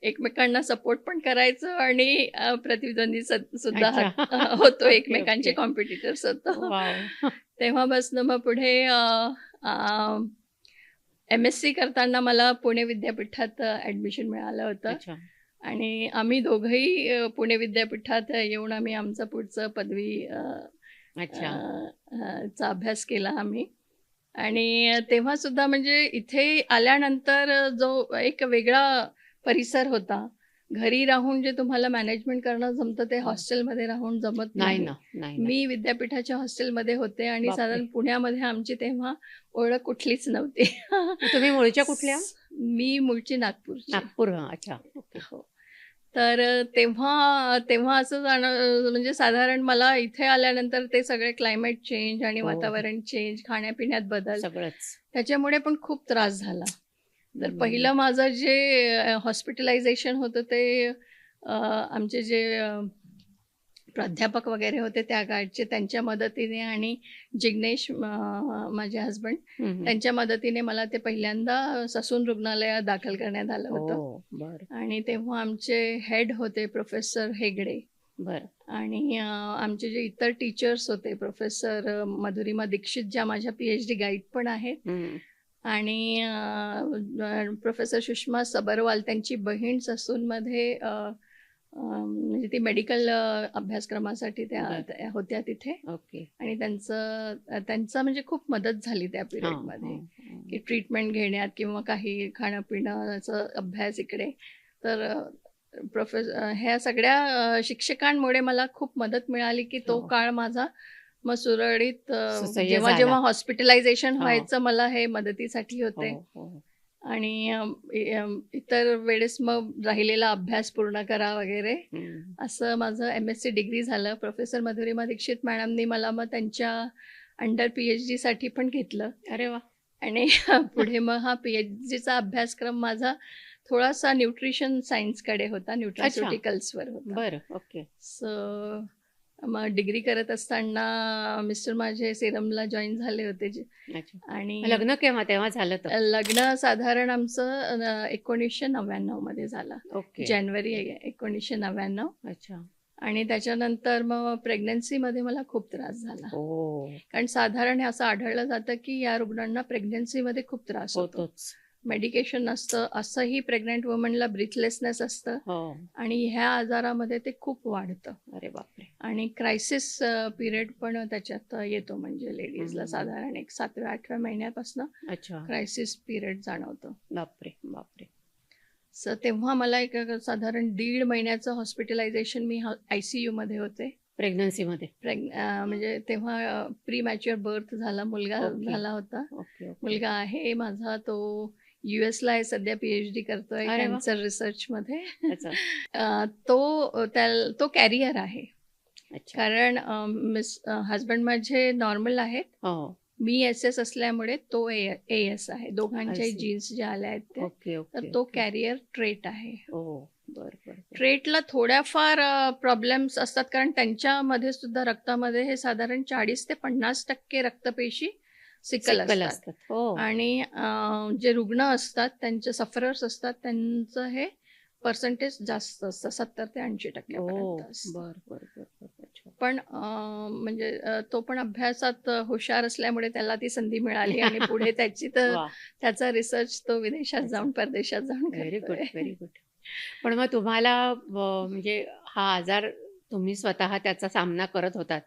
एकमेकांना सपोर्ट पण करायचं आणि प्रतिद्वंद्वी सुद्धा अच्छा. होतो. ओके, एकमेकांचे ओके. कॉम्पिटिटर्स होतो. वॉव! तेव्हापासनं मग पुढे एम-एस-सी करताना मला पुणे विद्यापीठात ॲडमिशन मिळालं होतं अच्छा. आणि आम्ही दोघंही पुणे विद्यापीठात येऊन आम्ही आमचं पुढचं पदवी अच्छा. चा अभ्यास केला आम्ही आणि तेव्हासुद्धा म्हणजे इथे आल्यानंतर जो एक वेगळा परिसर होता. घरी राहून जे तुम्हाला मॅनेजमेंट करणं जमतं ते हं. हॉस्टेलमध्ये राहून जमत नाही नाही. ना, नाही ना. मी विद्यापीठाच्या हॉस्टेलमध्ये होते आणि बापरे! साधारण पुण्यामध्ये आमची तेव्हा ओळख कुठलीच नव्हती. मग तुम्ही मूळच्या कुठल्या? मी मूळची नागपूरची. नागपूर. हां. अच्छा. ओके. हो. तर तेव्हा तेव्हा असं म्हणजे साधारण मला इथे आल्यानंतर ते सगळे क्लायमेट चेंज आणि हो. वातावरण चेंज, खाण्यापिण्यात बदल सगळंच. त्याच्यामुळे पण खूप त्रास झाला. तर हं. पहिलं माझं जे हॉस्पिटलायझेशन होतं ते आमचे जे प्राध्यापक वगैरे होते त्या काळचे त्यांच्या मदतीने आणि जिग्नेश माझे हसबंड हं, हं. त्यांच्या मदतीने मला ते पहिल्यांदा ससून रुग्णालयात दाखल करण्यात आलं होतं. ओह! बरं, आणि तेव्हा आमचे हेड होते प्रोफेसर हेगडे बरं. आणि आमचे जे इतर टीचर्स होते प्रोफेसर मधुरिमा दीक्षित ज्या माझ्या पी-एच-डी गाईड पण आहेत हं. आणि प्रोफेसर सुषमा सबरवाल त्यांची बहीण ससूनमध्ये म्हणजे ती मेडिकल अभ्यासक्रमासाठी बरं. त्या होत्या तिथे ओके. आणि त्यांचा म्हणजे खूप मदत झाली त्या हां, पिरियडमध्ये हां, की हां. ट्रीटमेंट घेण्यात किंवा काही खाणं-पिण्याचा अभ्यास इकडे. तर ह्या सगळ्या शिक्षकांमुळे मला खूप मदत मिळाली की तो हो. काळ माझा मग सुरळीत सुसह्य जेव्हा झाला. जेव्हा हॉस्पिटलायझेशन हो. व्हायचं मला हे मदतीसाठी हो, होते. हो. आणि इतर वेळेस मग राहिलेला अभ्यास पूर्ण करा वगैरे. हं. असं माझं एम-एस-सी डिग्री झालं. प्रोफेसर मधुरिमा दीक्षित मॅडमनी मला मग त्यांच्या अंडर पी-एच-डीसाठी पण घेतलं. अरे वाह! आणि पुढे मग हा पी-एच-डीचा अभ्यासक्रम माझा थोडासा न्यूट्रिशन सायन्सकडे होता, न्यूट्रास्युटिकल्सवर होता. बरं. ओके. सो मग डिग्री करत असताना मिस्टर माझे सेरमला जॉईन झाले होते अच्छा. आणि लग्न केव्हा तेव्हा झालं तर? लग्न साधारण आमचं 1999 मध्ये झालं, ओके. जानेवारी 1999. अच्छा. आणि त्याच्यानंतर मग प्रेग्नन्सीमध्ये मला खूप त्रास झाला. हो. कारण साधारण हे असं आढळलं जातं की या रुग्णांना प्रेग्नन्सीमध्ये खूप त्रास होतो. होतोच. मेडिकेशन नसतं, असंही प्रेग्नंट वुमनला ब्रीथलेसनेस असतं हो. आणि ह्या आजारामध्ये ते खूप वाढतं अरे बापरे. आणि क्रायसिस पिरियड पण त्याच्यात येतो, म्हणजे लेडीजला साधारण एक 7व्या-8व्या महिन्यापासून अच्छा. क्रायसिस पिरियड जाणवतं. बापरे बापरे. सो तेव्हा मला एक साधारण 1.5 महिन्याचं हॉस्पिटलायझेशन मी ICU मध्ये होते. प्रेग्नन्सीमध्ये. म्हणजे तेव्हा प्री मॅच्युअर बर्थ झाला, मुलगा ओके. झाला होता. Okay okay. मुलगा आहे माझा, तो US ला आहे सध्या, PhD करतोय अरे वा. कॅन्सर रिसर्चमध्ये. अच्छा. तो कॅरियर आहे, अच्छा. कारण हस्बंड माझे नॉर्मल आहेत, हो. मी SS असल्यामुळे तो AS आहे. दोघांच्याही I see. जीन्स ज्या आल्या आहेत ते. ओके तर ओके तो ओके. कॅरियर ट्रेट आहे. हो. बरं बरं बरं. ट्रेटला थोड्याफार प्रॉब्लेम्स असतात, कारण त्यांच्यामध्ये सुद्धा रक्तामध्ये हे साधारण 40 ते 50% रक्तपेशी सिकल सिकल असतात. असतात. हो. आणि जे रुग्ण असतात, त्यांचे सफरर्स असतात, त्यांचं हे पर्सेंटेज जास्त असतं, 70 ते 80% हो. पर्यंत असतं. बरं बरं बरं बरं. अच्छा. पण म्हणजे तो पण अभ्यासात हुशार असल्यामुळे त्याला ती संधी मिळाली आणि पुढे वा. त्याचा रिसर्च तो विदेशात अच्छा. जाऊन, परदेशात जाऊन व्हेरी गुड करतोय. Very good. पण मग तुम्हाला म्हणजे हा आजार तुम्ही स्वतः त्याचा सामना करत होतात.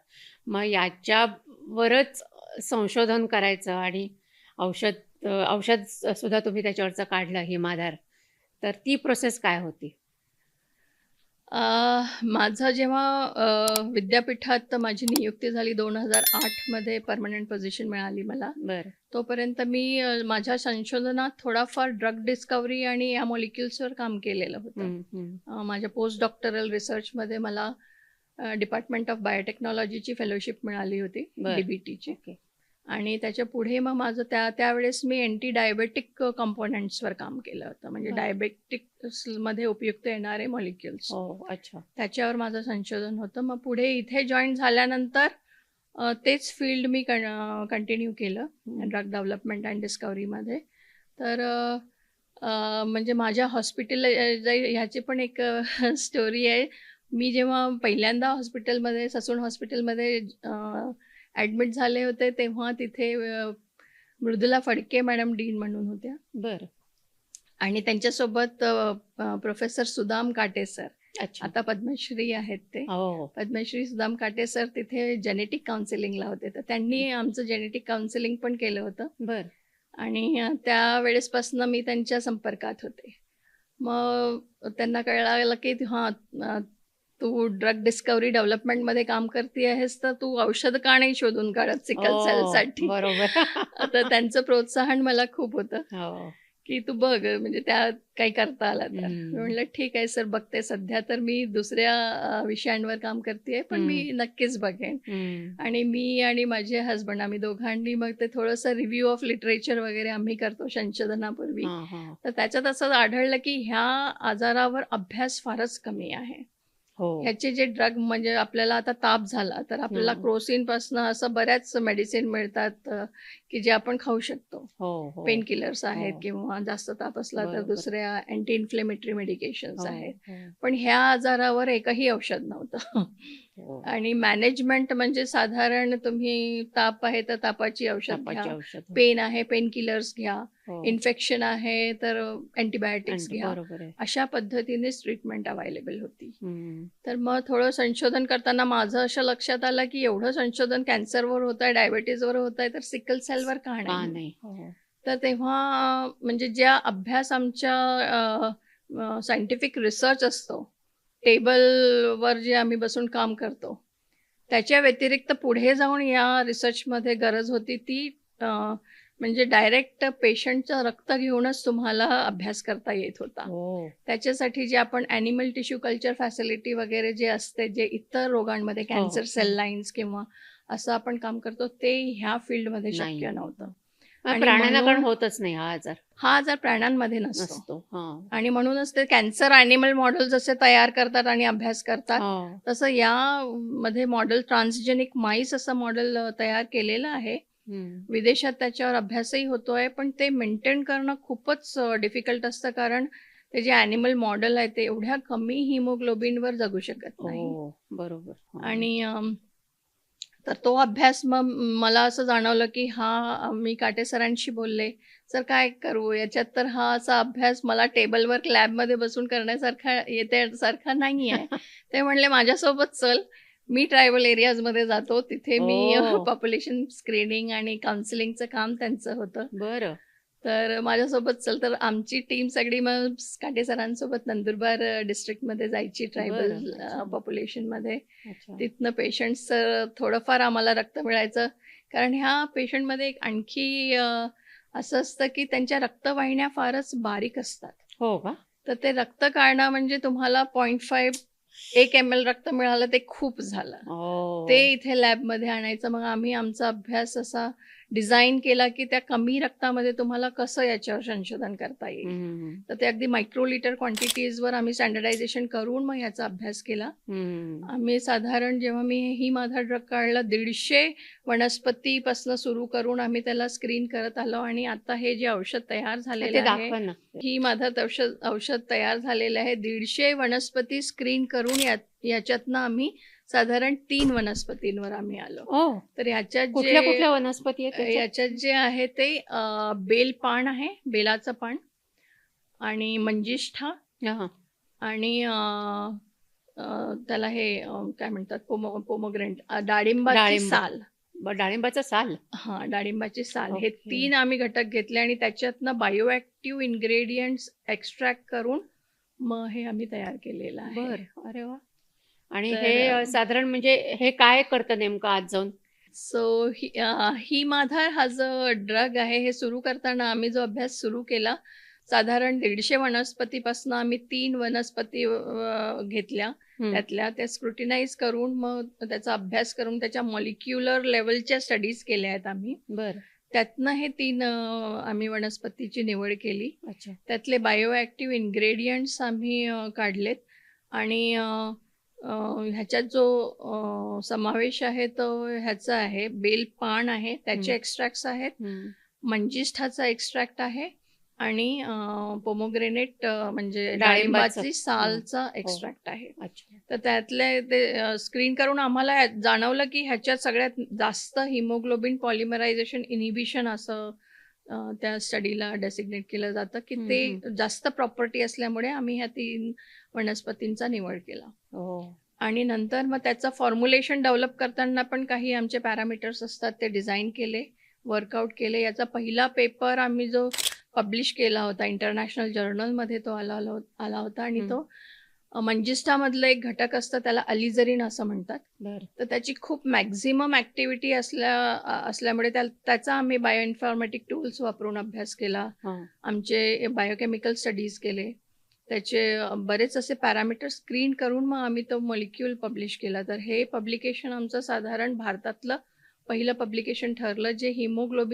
मग याच्यावरच संशोधन करायचं आणि औषध सुद्धा तुम्ही त्याच्यावरचं काढलं हिमाधार. तर ती प्रोसेस काय होती? माझं जेव्हा विद्यापीठात माझी नियुक्ती झाली 2008 मध्ये, परमनंट पोझिशन मिळाली मला. बरं. तोपर्यंत मी माझ्या संशोधनात थोडाफार ड्रग डिस्कव्हरी आणि या मॉलिक्युल्सवर काम केलेलं होतं. हं, हं. माझ्या पोस्ट डॉक्टरल रिसर्चमध्ये मला डिपार्टमेंट ऑफ बायोटेक्नॉलॉजीची फेलोशिप मिळाली होती, बरं. DBTची. ओके. आणि त्याच्या पुढे मग माझं त्यावेळेस मी अँटी डायबेटिक कंपोनंट्सवर काम केलं होतं, म्हणजे बरं. डायबेटिक्समध्ये उपयुक्त येणारे मॉलिक्युल्स, हो. अच्छा. त्याच्यावर माझं संशोधन होतं. मग पुढे इथे जॉईन झाल्यानंतर तेच फील्ड मी कंटिन्यू केलं ड्रग डेव्हलपमेंट अँड डिस्कव्हरीमध्ये. तर म्हणजे माझ्या हॉस्पिटल ह्याची पण एक स्टोरी आहे. मी जेव्हा पहिल्यांदा हॉस्पिटलमध्ये, ससून हॉस्पिटलमध्ये ॲडमिट झाले होते, तेव्हा तिथे मृदुला फडके मॅडम डीन म्हणून होत्या बरं. आणि त्यांच्यासोबत प्रोफेसर सुदाम काटे सर, अच्छा. आता पद्मश्री आहेत ते. हो. पद्मश्री सुदाम काटे सर तिथे जेनेटिक काउन्सिलिंगला होते, तर त्यांनी आमचं जेनेटिक काउन्सिलिंग पण केलं होतं. बरं. आणि त्यावेळेसपासून मी त्यांच्या संपर्कात होते. मग त्यांना कळलं की तू ड्रग डिस्कव्हरी डेव्हलपमेंटमध्ये काम करते आहेस, तर तू औषध का नाही शोधून काढत सिकल सेलसाठी. बरोबर. तर त्यांचं प्रोत्साहन मला खूप होतं हो. की तू बघ, म्हणजे त्यात काही करता आला तर. हं. मी म्हटलं ठीक आहे सर, बघते. सध्या तर मी दुसऱ्या विषयांवर काम करते, पण मी नक्कीच बघेन. आणि मी आणि माझे हसबंड, आम्ही दोघांनी मग ते थोडंसं रिव्ह्यू ऑफ लिटरेचर वगैरे आम्ही करतो संशोधनापूर्वी. हां, हां. तर त्याच्यात असं आढळलं की ह्या आजारावर अभ्यास फारच कमी आहे. हो. ह्याचे जे ड्रग, म्हणजे आपल्याला आता ताप झाला तर आपल्याला क्रोसिनपासून असं बऱ्याच मेडिसिन मिळतात की जे आपण खाऊ शकतो. हो, हो. पेन किलर्स आहेत, हो. किंवा जास्त ताप असला तर बरोबर. दुसऱ्या अँटी इन्फ्लेमेटरी मेडिकेशन्स हो, आहेत. हो, पण ह्या आजारावर एकही औषध नव्हतं. हो. आणि मॅनेजमेंट म्हणजे साधारण तुम्ही ताप आहे तर तापाची औषध तापाची घ्या, औषध. हो. पेन आहे पेन किलर्स घ्या, हो. इन्फेक्शन आहे तर अँटीबायोटिक्स घ्या, बरोबर आहे. अशा पद्धतीनेच ट्रीटमेंट अवेलेबल होती. हं. तर मग थोडं संशोधन करताना माझं असं लक्षात आलं की एवढं संशोधन कॅन्सरवर होत आहे, डायबिटीजवर होत आहे, तर सिकल सेलवर का का नाही. नाही? हो. तर तेव्हा म्हणजे ज्या अभ्यास आमच्या सायंटिफिक रिसर्च असतो, टेबलवर जे आम्ही बसून काम करतो, त्याच्या व्यतिरिक्त पुढे जाऊन या रिसर्चमध्ये गरज होती ती म्हणजे डायरेक्ट पेशंटचं रक्त घेऊनच तुम्हाला अभ्यास करता येत होता. हो. त्याच्यासाठी जे आपण ॲनिमल टिश्यू कल्चर फॅसिलिटी वगैरे जे असते, जे इतर रोगांमध्ये हो, कॅन्सर हो. सेल लाईन्स किंवा असं आपण काम करतो, ते ह्या फील्डमध्ये नाही. शक्य नव्हतं. आणि प्राण्यांना कारण म्हणून होतच नाही हा आजार. हा आजार प्राण्यांमध्ये नसतो. नसतो. हां. आणि म्हणूनच ते कॅन्सर ॲनिमल मॉडेल जसे तयार करतात आणि अभ्यास करतात, हो. तसं यामध्ये मॉडेल ट्रान्सजेनिक माईस असं मॉडेल तयार केलेलं आहे. हं. विदेशात त्याच्यावर अभ्यासही होतोय, पण ते मेंटेन करणं खूपच डिफिकल्ट असतं, कारण ते जे ॲनिमल मॉडेल आहे ते एवढ्या कमी हिमोग्लोबिनवर जगू शकत नाही. हो. बरोबर. हां. आणि तर तो अभ्यास मग मला असं जाणवलं, की मी काटे सरांशी बोलले, "सर काय करू? याच्यात तर हा असा अभ्यास मला टेबलवर लॅबमध्ये बसून करण्यासारखा येण्यासारखा नाही आहे." ते म्हणले, "माझ्यासोबत चल, मी ट्रायबल एरियाजमध्ये जातो. तिथे मी ओह! पॉप्युलेशन स्क्रीनिंग आणि काउन्सिलिंगचं काम त्यांचं होतं. बरं. तर माझ्यासोबत चल." तर आमची टीम सगळी मग काटे सरांसोबत नंदुरबार डिस्ट्रिक्टमध्ये जायची ट्रायबल बरं. अच्छा. पॉप्युलेशनमध्ये. अच्छा. तिथनं पेशंट्सचं थोडंफार आम्हाला रक्त मिळायचं. कारण ह्या पेशंटमध्ये एक आणखी असं असतं, की त्यांच्या रक्तवाहिन्या फारच बारीक असतात. हो का? तर ते रक्त काढणं म्हणजे तुम्हाला 0.5 1 ml रक्त मिळालं ते खूप झालं. ते ओह! इथे लॅबमध्ये आणायचं. मग आम्ही आमचा अभ्यास असा डिझाइन केला, की त्या कमी रक्तामध्ये तुम्हाला कसं याच्यावर संशोधन करता येईल. हं. तर ते अगदी मायक्रोलिटर क्वांटिटीजवर आम्ही स्टँडर्डायझेशन करून मग ह्याचा अभ्यास केला. हं. आम्ही साधारण जेव्हा मी ही माझा ड्रग काढला 150 वनस्पतीपासून सुरू करून आम्ही त्याला स्क्रीन करत आलो आणि आता हे जे औषध तयार झालेलं ते आहे, दाखवा ना. ही माझं औषध तयार झालेलं आहे. 150 वनस्पती स्क्रीन करून याच्यातनं आम्ही साधारण 3 वनस्पतींवर आम्ही आलो. ओह! तर कुठल्या-कुठल्या वनस्पती आहेत त्याच्यात? याच्यात जे आहे ते बेलपान आहे, बेलाचं पान आणि मंजिष्ठा हां. आणि त्याला काय म्हणतात पोमोग्रॅनेट डाळिंबाची डाळिंब. साल. डाळिंबाचा साल? हां, डाळिंबाची साल. हे ओके. 3 आम्ही घटक घेतले आणि त्याच्यातनं बायो ॲक्टिव्ह इन्ग्रेडियंट्स एक्स्ट्रॅक्ट करून मग हे आम्ही तयार केलेलं आहे. बरं. अरे वाह! आणि हे तर साधारण म्हणजे हे काय करतं नेमकं आत जाऊन? ही माधार हा जो ड्रग आहे, हे सुरू करताना आम्ही जो अभ्यास सुरू केला, साधारण 150 वनस्पतीपासून आम्ही 3 वनस्पती घेतल्या. हं. त्यातल्या त्या स्क्रुटिनाइज करून मग त्याचा अभ्यास करून त्याच्या मॉलिक्युलर लेव्हलच्या स्टडीज केल्या आहेत आम्ही. बरं. त्यातनं हे 3 आम्ही वनस्पतीची निवड केली. अच्छा. त्यातले बायो ॲक्टिव्ह इन्ग्रेडियंट्स आम्ही काढलेत आणि अ, ह्याच्यात जो समावेश आहे तो ह्याचा आहे, बेल पान आहे, त्याचे हं. एक्स्ट्रॅक्ट्स आहेत, हं. मंजिष्ठाचा एक्स्ट्रॅक्ट आहे आणि पोमोग्रेनेट म्हणजे डाळिंबाचं. डाळिंबाची हां. सालचा हो. एक्स्ट्रॅक्ट आहे. अच्छा. तर त्यातले ते स्क्रीन करून आम्हाला जाणवलं, की ह्याच्यात सगळ्यात जास्त हिमोग्लोबिन पॉलिमरायझेशन इनिबिशन असं त्या स्टडीला डेसिग्नेट केलं जातं, की हं, ते हं. जास्त प्रॉपर्टी असल्यामुळे आम्ही ह्या 3 वनस्पतींचा निवड केला. ओह! आणि नंतर मग त्याचं फॉर्म्युलेशन डेव्हलप करताना पण काही आमचे पॅरामीटर्स असतात ते डिझाइन केले, वर्कआउट केले. याचा पहिला पेपर आम्ही जो पब्लिश केला होता इंटरनॅशनल जर्नलमध्ये तो आला होता आणि हं. तो मंजिष्ठामधलं एक घटक असतं त्याला अलिझरीन असं म्हणतात. बरं. तर त्याची खूप मॅक्झिमम ॲक्टिव्हिटी असल्यामुळे त्याचा आम्ही बायो इन्फॉर्मॅटिक टूल्स वापरून अभ्यास केला. हां. आमचे बायोकेमिकल स्टडीज केले. त्याचे बरेच असे पॅरामीटर स्क्रीन करून मग आम्ही तो मॉलिक्यूल पब्लिश केला. तर हे पब्लिकेशन आमचं साधारण भारतातलं पहिलं पब्लिकेशन ठरलं, जे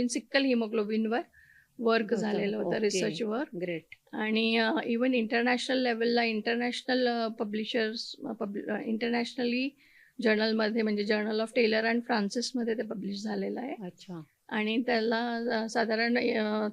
सिक्कल हिमोग्लोबिनवर वर्क होतं. झालेलं होतं, ओके. Research work. ग्रेट. आणि इव्हन इंटरनॅशनल लेव्हलला इंटरनॅशनल इंटरनॅशनली जर्नलमध्ये म्हणजे जर्नल ऑफ टेलर अँड फ्रान्सिसमध्ये ते पब्लिश झालेलं आहे. अच्छा. आणि त्याला साधारण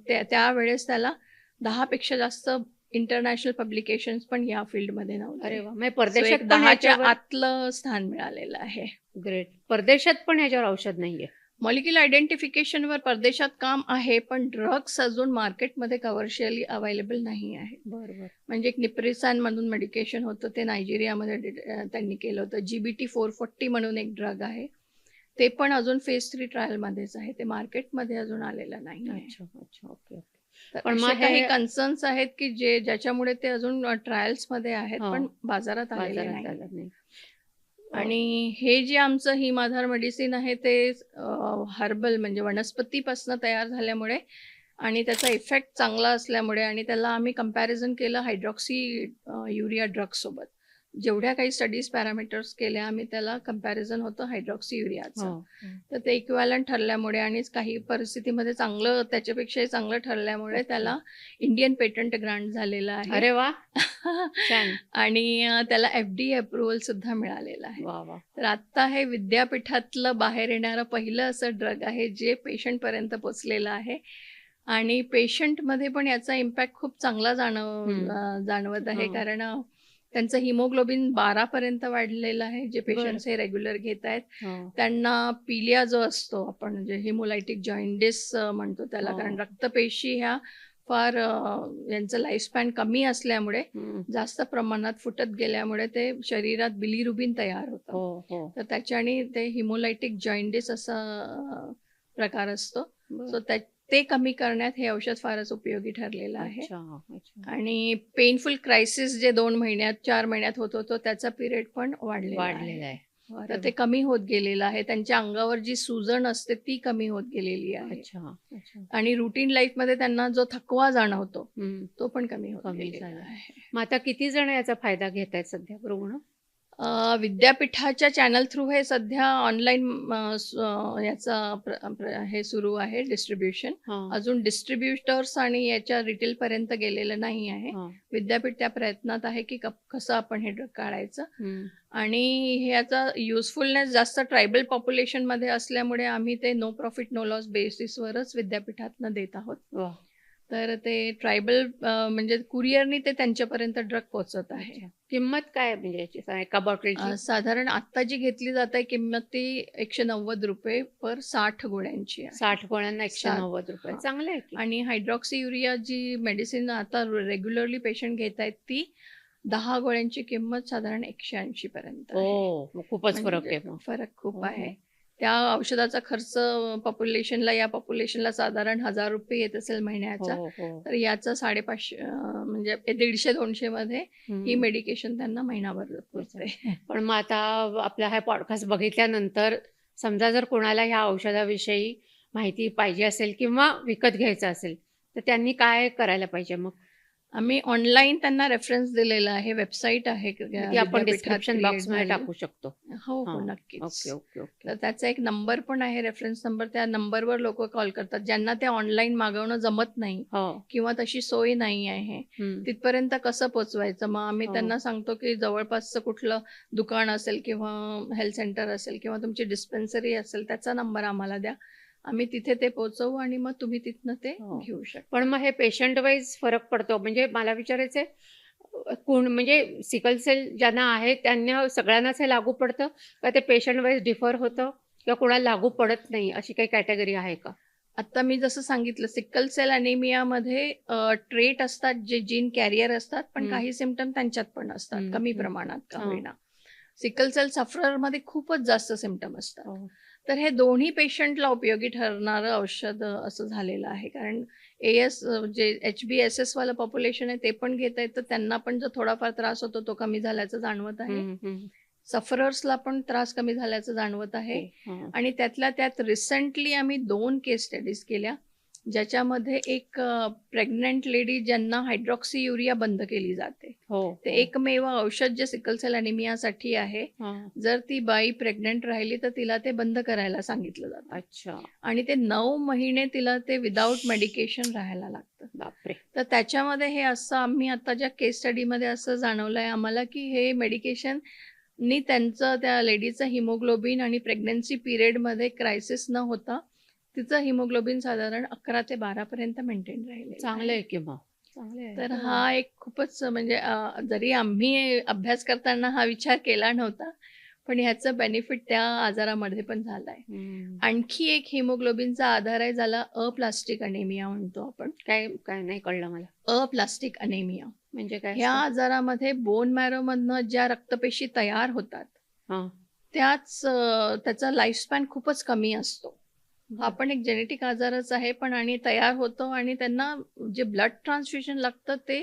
त्यावेळेस त्याला 10 पेक्षा जास्त इंटरनॅशनल पब्लिकेशन्स पण या फील्डमध्ये नव्हते. अरे वाह! म्हणजे सो परदेशात एक पण 10च्या ह्याच्यावर आतलं स्थान मिळालेलं आहे. ग्रेट. परदेशात पण ह्याच्यावर औषध नाहीये. मॉलिक्युलर आयडेंटिफिकेशनवर परदेशात काम आहे, पण ड्रग्स अजून मार्केटमध्ये कमर्शियली अवेलेबल नाही आहे. बरं, बरं. म्हणजे एक निप्रिसान म्हणून मेडिकेशन होतं, ते नायजेरियामध्ये त्यांनी केलं होतं. GBT 440 म्हणून एक ड्रग आहे. ते पण अजून फेज 3 ट्रायलमध्येच आहे. ते मार्केटमध्ये अजून आलेलं नाही आहे. अच्छा, अच्छा. Okay, okay. तर पण असे मग काही हे कन्सर्न्स आहेत, की ज्याच्यामुळे ते अजून ट्रायल्समध्ये आहेत, हां. पण बाजारात आलेले बाजारात नाही. आलं नाही. आणि हे जे आमचं ही माधार मेडिसिन आहे ते हर्बल म्हणजे वनस्पतीपासून तयार झाल्यामुळे आणि त्याचा इफेक्ट चांगला असल्यामुळे आणि त्याला आम्ही कंपॅरिझन केलं हायड्रॉक्सी युरिया ड्रगसोबत. जेवढ्या काही स्टडीज पॅरामीटर्स केल्या आम्ही, त्याला कंपॅरिझन होतं हायड्रॉक्सियुरियाचं. हो. तर ते इक्विव्हॅलंट ठरल्यामुळे आणि काही परिस्थितीमध्ये चांगलं, त्याच्यापेक्षाही चांगलं ठरल्यामुळे ओके. त्याला इंडियन पेटंट ग्रांट झालेलं आहे. अरे वा, छान. आणि त्याला FDA अप्रुव्हल सुद्धा मिळालेलं आहे. वा वा. तर आत्ता हे विद्यापीठातलं बाहेर येणारं पहिलं असं ड्रग आहे जे पेशंटपर्यंत पोचलेलं आहे. आणि पेशंटमध्ये पण याचा इम्पॅक्ट खूप चांगला जाणवत आहे. हं. कारण त्यांचं हिमोग्लोबिन 12 पर्यंत वाढलेलं आहे. जे बरं. पेशंट्स हे रेग्युलर घेत आहेत हो. त्यांना पिलिया जो असतो, आपण जे हिमोलायटिक जॉइंडिस म्हणतो त्याला, हो. कारण रक्तपेशी ह्या फार यांचं लाईफस्पॅन कमी असल्यामुळे, हं. जास्त प्रमाणात फुटत गेल्यामुळे ते शरीरात बिलिरुबिन तयार होतं. हो हो. तर त्याच्याने ते हिमोलायटिक जॉइंडिस असा प्रकार असतो. बरं. सो ते कमी करण्यात हे औषध फारच उपयोगी ठरलेलं आहे. अच्छा अच्छा. आणि पेनफुल क्रायसिस जे 2 महिन्यात 4 महिन्यात होत होतो त्याचा पिरियड पण वाढलेला वाढलेलं आहे. आहे. तर अरे ते वा. कमी होत गेलेलं आहे. त्यांच्या अंगावर जी सूजन असते ती कमी होत गेलेली आहे. अच्छा अच्छा. आणि रुटीन लाईफमध्ये त्यांना जो थकवा जाणवतो हं. तो पण कमी होत कमी गेलेला झाला. आहे. मग आता किती जण याचा फायदा घेत आहेत सध्या रुग्ण? विद्यापीठाच्या चॅनल थ्रू हे सध्या ऑनलाईन हे सुरू आहे डिस्ट्रीब्युशन. हां. अजून डिस्ट्रीब्युटर्स आणि याच्या रिटेलपर्यंत गेलेलं नाही आहे. हां. विद्यापीठ त्या प्रयत्नात आहे की कसं आपण हे ड्रग काढायचं. हं. आणि ह्याचा युजफुलनेस जास्त ट्रायबल पॉप्युलेशनमध्ये असल्यामुळे आम्ही ते नो प्रॉफिट नो लॉस बेसिसवरच विद्यापीठातनं देत आहोत. वा. तर ते ट्रायबल म्हणजे कुरिअरनी ते त्यांच्यापर्यंत ड्रग पोहोचत आहे. अच्छा. किंमत काय म्हणजे याची एका बॉटलची? साधारण आत्ता जी घेतली जात आहे किंमत ती ₹190 पर 60 गोळ्यांची आहे. 60 गोळ्यांना सात. ₹190. हां. चांगलं आहे की. आणि हायड्रॉक्सियुरिया जी मेडिसिन आता रेग्युलरली पेशंट घेत आहेत ती 10 गोळ्यांची किंमत साधारण 180 पर्यंत आहे. हो, मग खूपच फरक म्हणजे आहे मग. फरक खूप हो, आहे. हो. त्या औषधाचा खर्च या पॉप्युलेशनला साधारण ₹1000 येत असेल महिन्याचा. हो, हो. तर याचा 550 म्हणजे 150-200 मध्ये ही हं. मेडिकेशन त्यांना महिनाभर पुरते. पण मग आता आपला हा पॉडकास्ट बघितल्यानंतर समजा जर कोणाला ह्या औषधाविषयी माहिती पाहिजे असेल किंवा विकत घ्यायचं असेल, तर त्यांनी काय करायला पाहिजे मग? आम्ही ऑनलाईन त्यांना रेफरन्स दिलेला आहे. वेबसाईट आहे ती आपण विद्यापीठात डिस्क्रिप्शन क्रिएट बॉक्समध्ये झालेली. टाकू शकतो. हो हो, हां. नक्कीच. Okay, okay, okay. तर त्याचा एक नंबर पण आहे, रेफरन्स नंबर. त्या नंबरवर लोक कॉल करतात ज्यांना ते ऑनलाईन मागवणं जमत नाही हो. किंवा तशी सोय नाही आहे. हं. तिथपर्यंत कसं पोचवायचं, मग आम्ही हो. त्यांना सांगतो की जवळपासचं कुठलं दुकान असेल किंवा हेल्थ सेंटर असेल किंवा तुमची डिस्पेन्सरी असेल त्याचा नंबर आम्हाला द्या. आम्ही तिथे ते पोहोचवू आणि मग तुम्ही तिथनं ते हो. घेऊ शकता. पण मग हे पेशंट वाईज फरक पडतो. म्हणजे मला विचारायचं आहे, कोण म्हणजे सिकल सेल ज्यांना आहे त्यांना सगळ्यांनाच हे लागू पडतं का ते पेशंट वाईज डिफर होतं किंवा कोणाला लागू पडत नाही, अशी काही कॅटेगरी आहे का? आता मी जसं सांगितलं, सिकल सेल अॅनिमियामध्ये ट्रेट असतात जे जीन कॅरियर असतात, पण हं. काही सिम्पटम त्यांच्यात पण असतात, हं, कमी हं. प्रमाणात का हां. होईना. सिकल सेल सफररमध्ये खूपच जास्त सिम्पटम असतात. हो. तर हे दोन्ही पेशंटला उपयोगी ठरणारं औषध असं झालेलं आहे. कारण जे HBSS वालं पॉप्युलेशन आहे ते पण घेत आहेत, तर त्यांना पण जो थोडाफार त्रास होतो तो कमी झाल्याचं जाणवत आहे. हं, हं. सफरर्सला पण त्रास कमी झाल्याचं जाणवत आहे. ओके. हां. आणि त्यातल्या त्यात रिसेंटली आम्ही 2 केस स्टडीज केल्या, ज्याच्यामध्ये एक प्रेग्नंट लेडी ज्यांना हायड्रॉक्सियुरिया बंद केली जाते. हो, ते हो. एकमेव औषध जे सिकल सेल अॅनिमियासाठी आहे. हां. जर ती बाई प्रेग्नंट राहिली तर तिला ते बंद करायला सांगितलं जातं. अच्छा. आणि ते 9 महिने तिला ते विदाऊट मेडिकेशन राहायला लागतं. बापरे! तर त्याच्यामध्ये हे असं आम्ही आता ज्या केस स्टडीमध्ये असं जाणवलंय आम्हाला की हे मेडिकेशन त्यांचं त्या लेडीचं हिमोग्लोबिन आणि प्रेग्नन्सी पिरियडमध्ये क्रायसिस न होता तिचं हिमोग्लोबिन साधारण 11 ते 12 पर्यंत मेंटेन राहिलेलं चांगलं आहे. आहे की मग. चांगलं आहे. तर हो. हा एक खूपच म्हणजे जरी आम्ही अभ्यास करताना हा विचार केला नव्हता, पण ह्याचं बेनिफिट त्या आजारामध्ये पण झालंय. हं. आणखी एक हिमोग्लोबिनचा आधार आहे, ज्याला अप्लास्टिक अनेमिया म्हणतो आपण. काय काय नाही कळलं मला. अप्लास्टिक अनेमिया म्हणजे काय ह्या असतं? आजारामध्ये बोन मॅरोमधनं ज्या रक्तपेशी तयार होतात हां. त्याचा लाईफस्पॅन खूपच कमी असतो. हा बरं. पण एक जेनेटिक आजारच आहे, पण आणि तयार होतो आणि त्यांना जे ब्लड ट्रान्सफ्युजन लागतं ते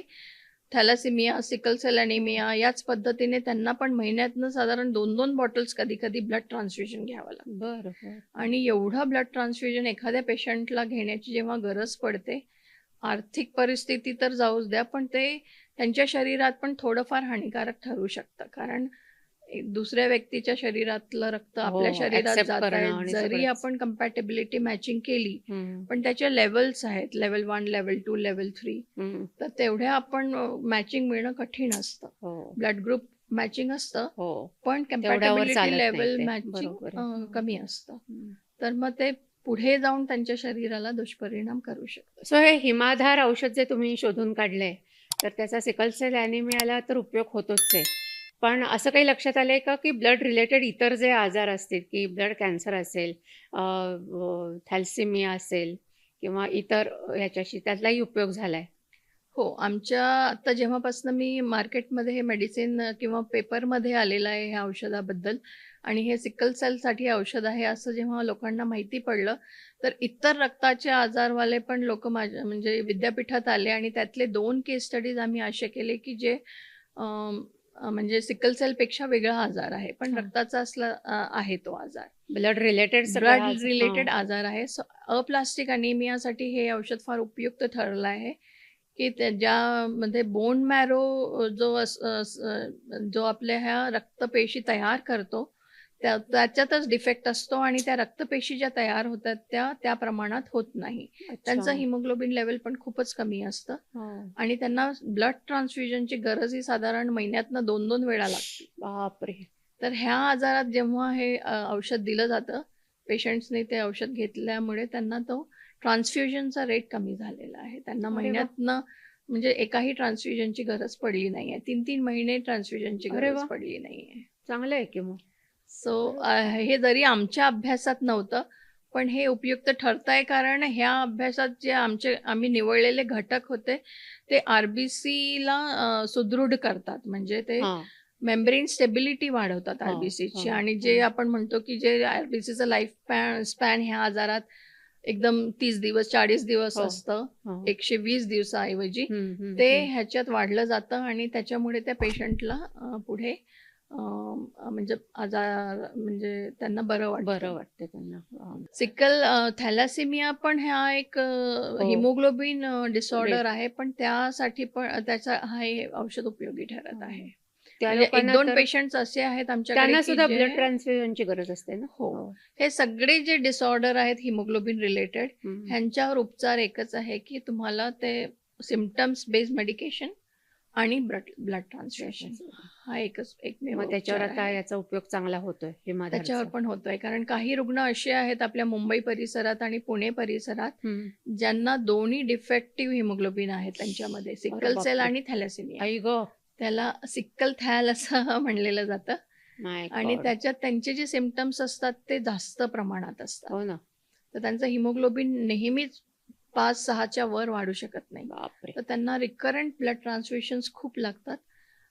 थॅलेसेमिया, सिकल सेल अॅनिमिया याच पद्धतीने त्यांना पण महिन्यातनं साधारण 2-2 बॉटल्स कधी-कधी ब्लड ट्रान्सफ्युजन घ्यावं लागतं. बरं, बरं. आणि एवढं ब्लड ट्रान्सफ्युजन एखाद्या पेशंटला घेण्याची जेव्हा गरज पडते, आर्थिक परिस्थिती तर जाऊच द्या, पण ते त्यांच्या शरीरात पण थोडंफार हानिकारक ठरू शकतं. कारण दुसऱ्या व्यक्तीच्या शरीरातलं रक्त आपल्या शरीरात ऍक्सेप्ट जात करणं आहे. आणि जरी सगळंच. आपण कंपॅटेबिलिटी मॅचिंग केली, हम्म, पण त्याच्या लेवल्स आहेत, लेवल 1, लेवल 2, लेवल 3. हम्म. तर तेवढ्या आपण मॅचिंग मिळणं कठीण असतं. हो ब्लड ग्रुप मॅचिंग असतं, हो पण तेवढ्यावर कंपॅटेबिलिटी चालत नाही लेवल ते. मॅचिंग बरोबर आहे. कमी असतं. हम्म. तर मग ते पुढे जाऊन त्यांच्या शरीराला दुष्परिणाम करू शकतं. सो हे हिमाधार औषध जे तुम्ही शोधून काढलंय, तर त्याचा सिकल सेल ॲनिमियाला तर उपयोग होतोच आहे. पण असं काही लक्षात आलंय का, की ब्लड रिलेटेड इतर जे आजार असतील, की ब्लड कॅन्सर असेल, थॅल्सिमिया असेल किंवा इतर ह्याच्याशी त्यातलाही उपयोग झालाय? हो, आमच्या आता जेव्हापासून मी मार्केटमध्ये हे मेडिसिन किंवा पेपरमध्ये आलेलं आहे ह्या औषधाबद्दल आणि हे सिकल सेलसाठी औषध आहे असं जेव्हा लोकांना माहिती पडलं, तर इतर रक्ताचे आजारवाले पण लोकं माझ्या म्हणजे विद्यापीठात आले आणि त्यातले 2 केस स्टडीज आम्ही असे केले, की जे अं, म्हणजे सिकल सेलपेक्षा वेगळा आजार आहे, पण हां. रक्ताचा आहे तो आजार. ब्लड रिलेटेड सगळं ब्लड रिलेटेड आजार आहे. अप्लास्टिक अनिमियासाठी हे औषध फार उपयुक्त ठरलं आहे, की ज्यामध्ये बोन मॅरो जो आपल्या ह्या रक्तपेशी तयार करतो, त्याच्यातच डिफेक्ट असतो आणि त्या रक्तपेशी ज्या तयार होतात त्या प्रमाणात होत नाही. त्यांचं हिमोग्लोबिन लेवल पण खूपच कमी असतं आणि त्यांना ब्लड ट्रान्सफ्युजनची गरजही साधारण महिन्यातनं 2-2 वेळा लागते. बापरे. तर ह्या आजारात जेव्हा हे औषध दिलं जातं, पेशंट्सने ते औषध घेतल्यामुळे त्यांना तो ट्रान्सफ्युजनचा रेट कमी झालेला आहे. त्यांना अरे वा. महिन्यातनं म्हणजे एकाही ट्रान्सफ्युजनची गरज पडली नाही आहे. 3-3 महिने ट्रान्सफ्युजनची अरे गरज वा. पडली नाही आहे. चांगलं आहे की मग. सो हे जरी आमच्या अभ्यासात नव्हतं, पण हे उपयुक्त ठरतंय कारण ह्या अभ्यासात जे आम्ही निवडलेले घटक होते, ते आर-बी-सीला सुदृढ करतात. म्हणजे ते हां. मेम्ब्रेन स्टेबिलिटी वाढवतात हां, आर-बी-सीची हां, आणि जे हां. आपण म्हणतो, की जे आर-बी-सीचं स्पॅन ह्या आजारात एकदम 30 दिवस, 40 दिवस हो. असतं, हो. 120 दिवसाऐवजी हम्म, हम्म, ते हम्म. ह्याच्यात वाढलं जातं आणि त्याच्यामुळे त्या पेशंटला पुढे म्हणजे आजार म्हणजे त्यांना बरं बरं वाटतं. वाटतं त्यांना. हां. सिकल थॅलेसेमिया पण हा एक हो. हिमोग्लोबिन डिसऑर्डर रे- आहे, पण त्यासाठी पण त्याचा हे औषध उपयोगी ठरत आहे. त्या म्हणजे लोकांना 1-2 तर पेशंट्स असे आहेत आमच्याकडे, त्यांना की सुद्धा जे ब्लड ट्रान्सफ्युजनची गरज असते ना. हो. हे सगळे जे डिसऑर्डर आहेत हिमोग्लोबिन रिलेटेड, हम्म. ह्यांच्यावर उपचार एकच आहे, की तुम्हाला ते सिम्प्टम्स बेस्ड मेडिकेशन आणि ब्लड ट्रान्सफ्युजन हा एकमेव मग त्याच्यावर उपचार आता आहे. याचा उपयोग चांगला होतोय हिमाधारचा. त्याच्यावर पण होतोय कारण काही रुग्ण असे आहेत आपल्या मुंबई परिसरात आणि पुणे परिसरात ज्यांना दोन्ही डिफेक्टिव्ह हिमोग्लोबिन आहे त्यांच्यामध्ये, सिकल सेल बापरे. आणि थॅलेसेमिया. आई ग. त्याला सिकल थॅल असं म्हणलेलं जातं माय आणि गॉड. त्याच्यात त्यांचे जे सिम्प्टम्स असतात ते जास्त प्रमाणात असतात. हो ना. तर त्यांचं हिमोग्लोबिन नेहमीच 5-6च्या वर वाढू शकत नाही. बापरे. तर त्यांना रिकरंट ब्लड ट्रान्सफ्युशन्स खूप लागतात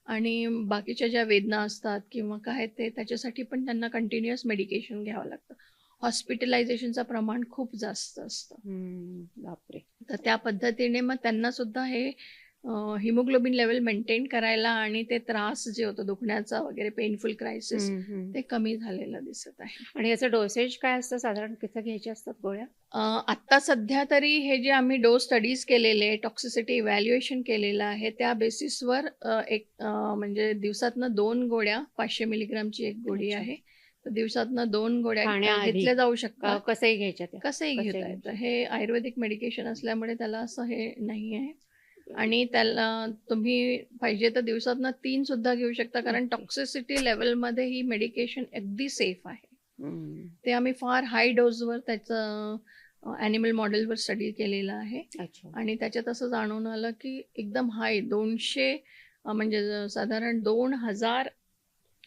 आणि बाकीच्या ज्या वेदना असतात किंवा काय ते त्याच्यासाठी पण त्यांना कंटिन्युअस मेडिकेशन घ्यावं लागतं. हॉस्पिटलायझेशनचं प्रमाण खूप जास्त असतं. बापरे. तर त्या पद्धतीने मग त्यांना सुद्धा हे हिमोग्लोबिन लेवल मेंटेन करायला आणि ते त्रास जे होतं दुखण्याचा वगैरे पेनफुल क्रायसिस ते कमी झालेलं दिसत आहे. आणि याचं डोसेज काय असतं साधारण, किती घ्यायचे असतात गोळ्या? आत्ता सध्या तरी हे जे आम्ही डोस स्टडीज केलेले, टॉक्सिसिटी इव्हॅल्युएशन केलेलं आहे, त्या बेसिसवर म्हणजे दिवसातनं 2 गोळ्या, 500 मिलीग्रामची एक गोळी अच्छा. आहे. तर दिवसातनं 2 गोळ्या खाण्याआधी घेतल्या जाऊ शकतात. कसंही घ्यायच्या त्या? कसंही घेता येतं. हे आयुर्वेदिक मेडिकेशन असल्यामुळे त्याला असं हे नाही आहे आणि त्याला तुम्ही पाहिजे तर दिवसातनं 3 सुद्धा घेऊ शकता कारण ओके. टॉक्सिसिटी लेवलमध्ये ही मेडिकेशन अगदी सेफ आहे. ते आम्ही फार हाय डोसवर त्याचं ॲनिमल मॉडेलवर स्टडी केलेलं आहे अच्छा. आणि त्याच्यात असं जाणून आलं की एकदम हाय 200 म्हणजे साधारण 2000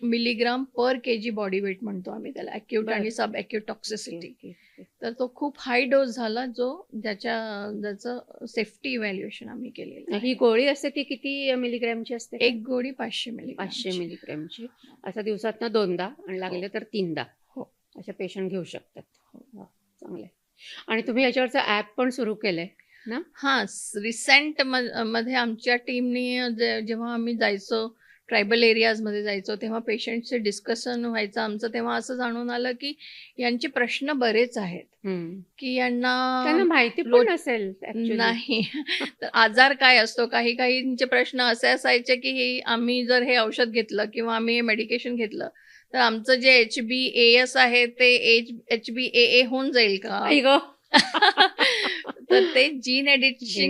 मिलीग्राम पर केजी बॉडी वेट म्हणतो आम्ही त्याला, ॲक्यूट बरं. आणि सब ॲक्यूट टॉक्सिसिटी. Okay, okay. तर तो खूप हाय डोस झाला ज्याचं सेफ्टी इव्हॅल्युएशन आम्ही केलेलं ही आहे. गोळी असते ती किती मिलीग्रॅमची असते? एक गोळी 500 मिलीग्राम. 500 मिलीग्रॅमची. असं दिवसातनं 2दा आणि लागले तर 3दा हो. अशा पेशंट घेऊ शकतात. वा, चांगलं आहे. आणि तुम्ही याच्यावरचं ॲप पण सुरू केलंय ना? हां, रिसेंट मध्ये आमच्या टीमनी जेव्हा आम्ही जायचो ट्रायबल एरियाजमध्ये जायचो तेव्हा पेशंटचे डिस्कशन व्हायचं आमचं, तेव्हा असं जाणून आलं की यांचे प्रश्न बरेच आहेत, की त्यांना यांना माहिती रोज पण नसेल ऍक्च्युली. नाही. तर आजार काय असतो, काही काहींचे प्रश्न असे असायचे की आम्ही जर हे औषध घेतलं किंवा आम्ही हे मेडिकेशन घेतलं तर आमचं जे HbAs आहे ते HbAA होऊन जाईल का? आई ग. तर ते जीन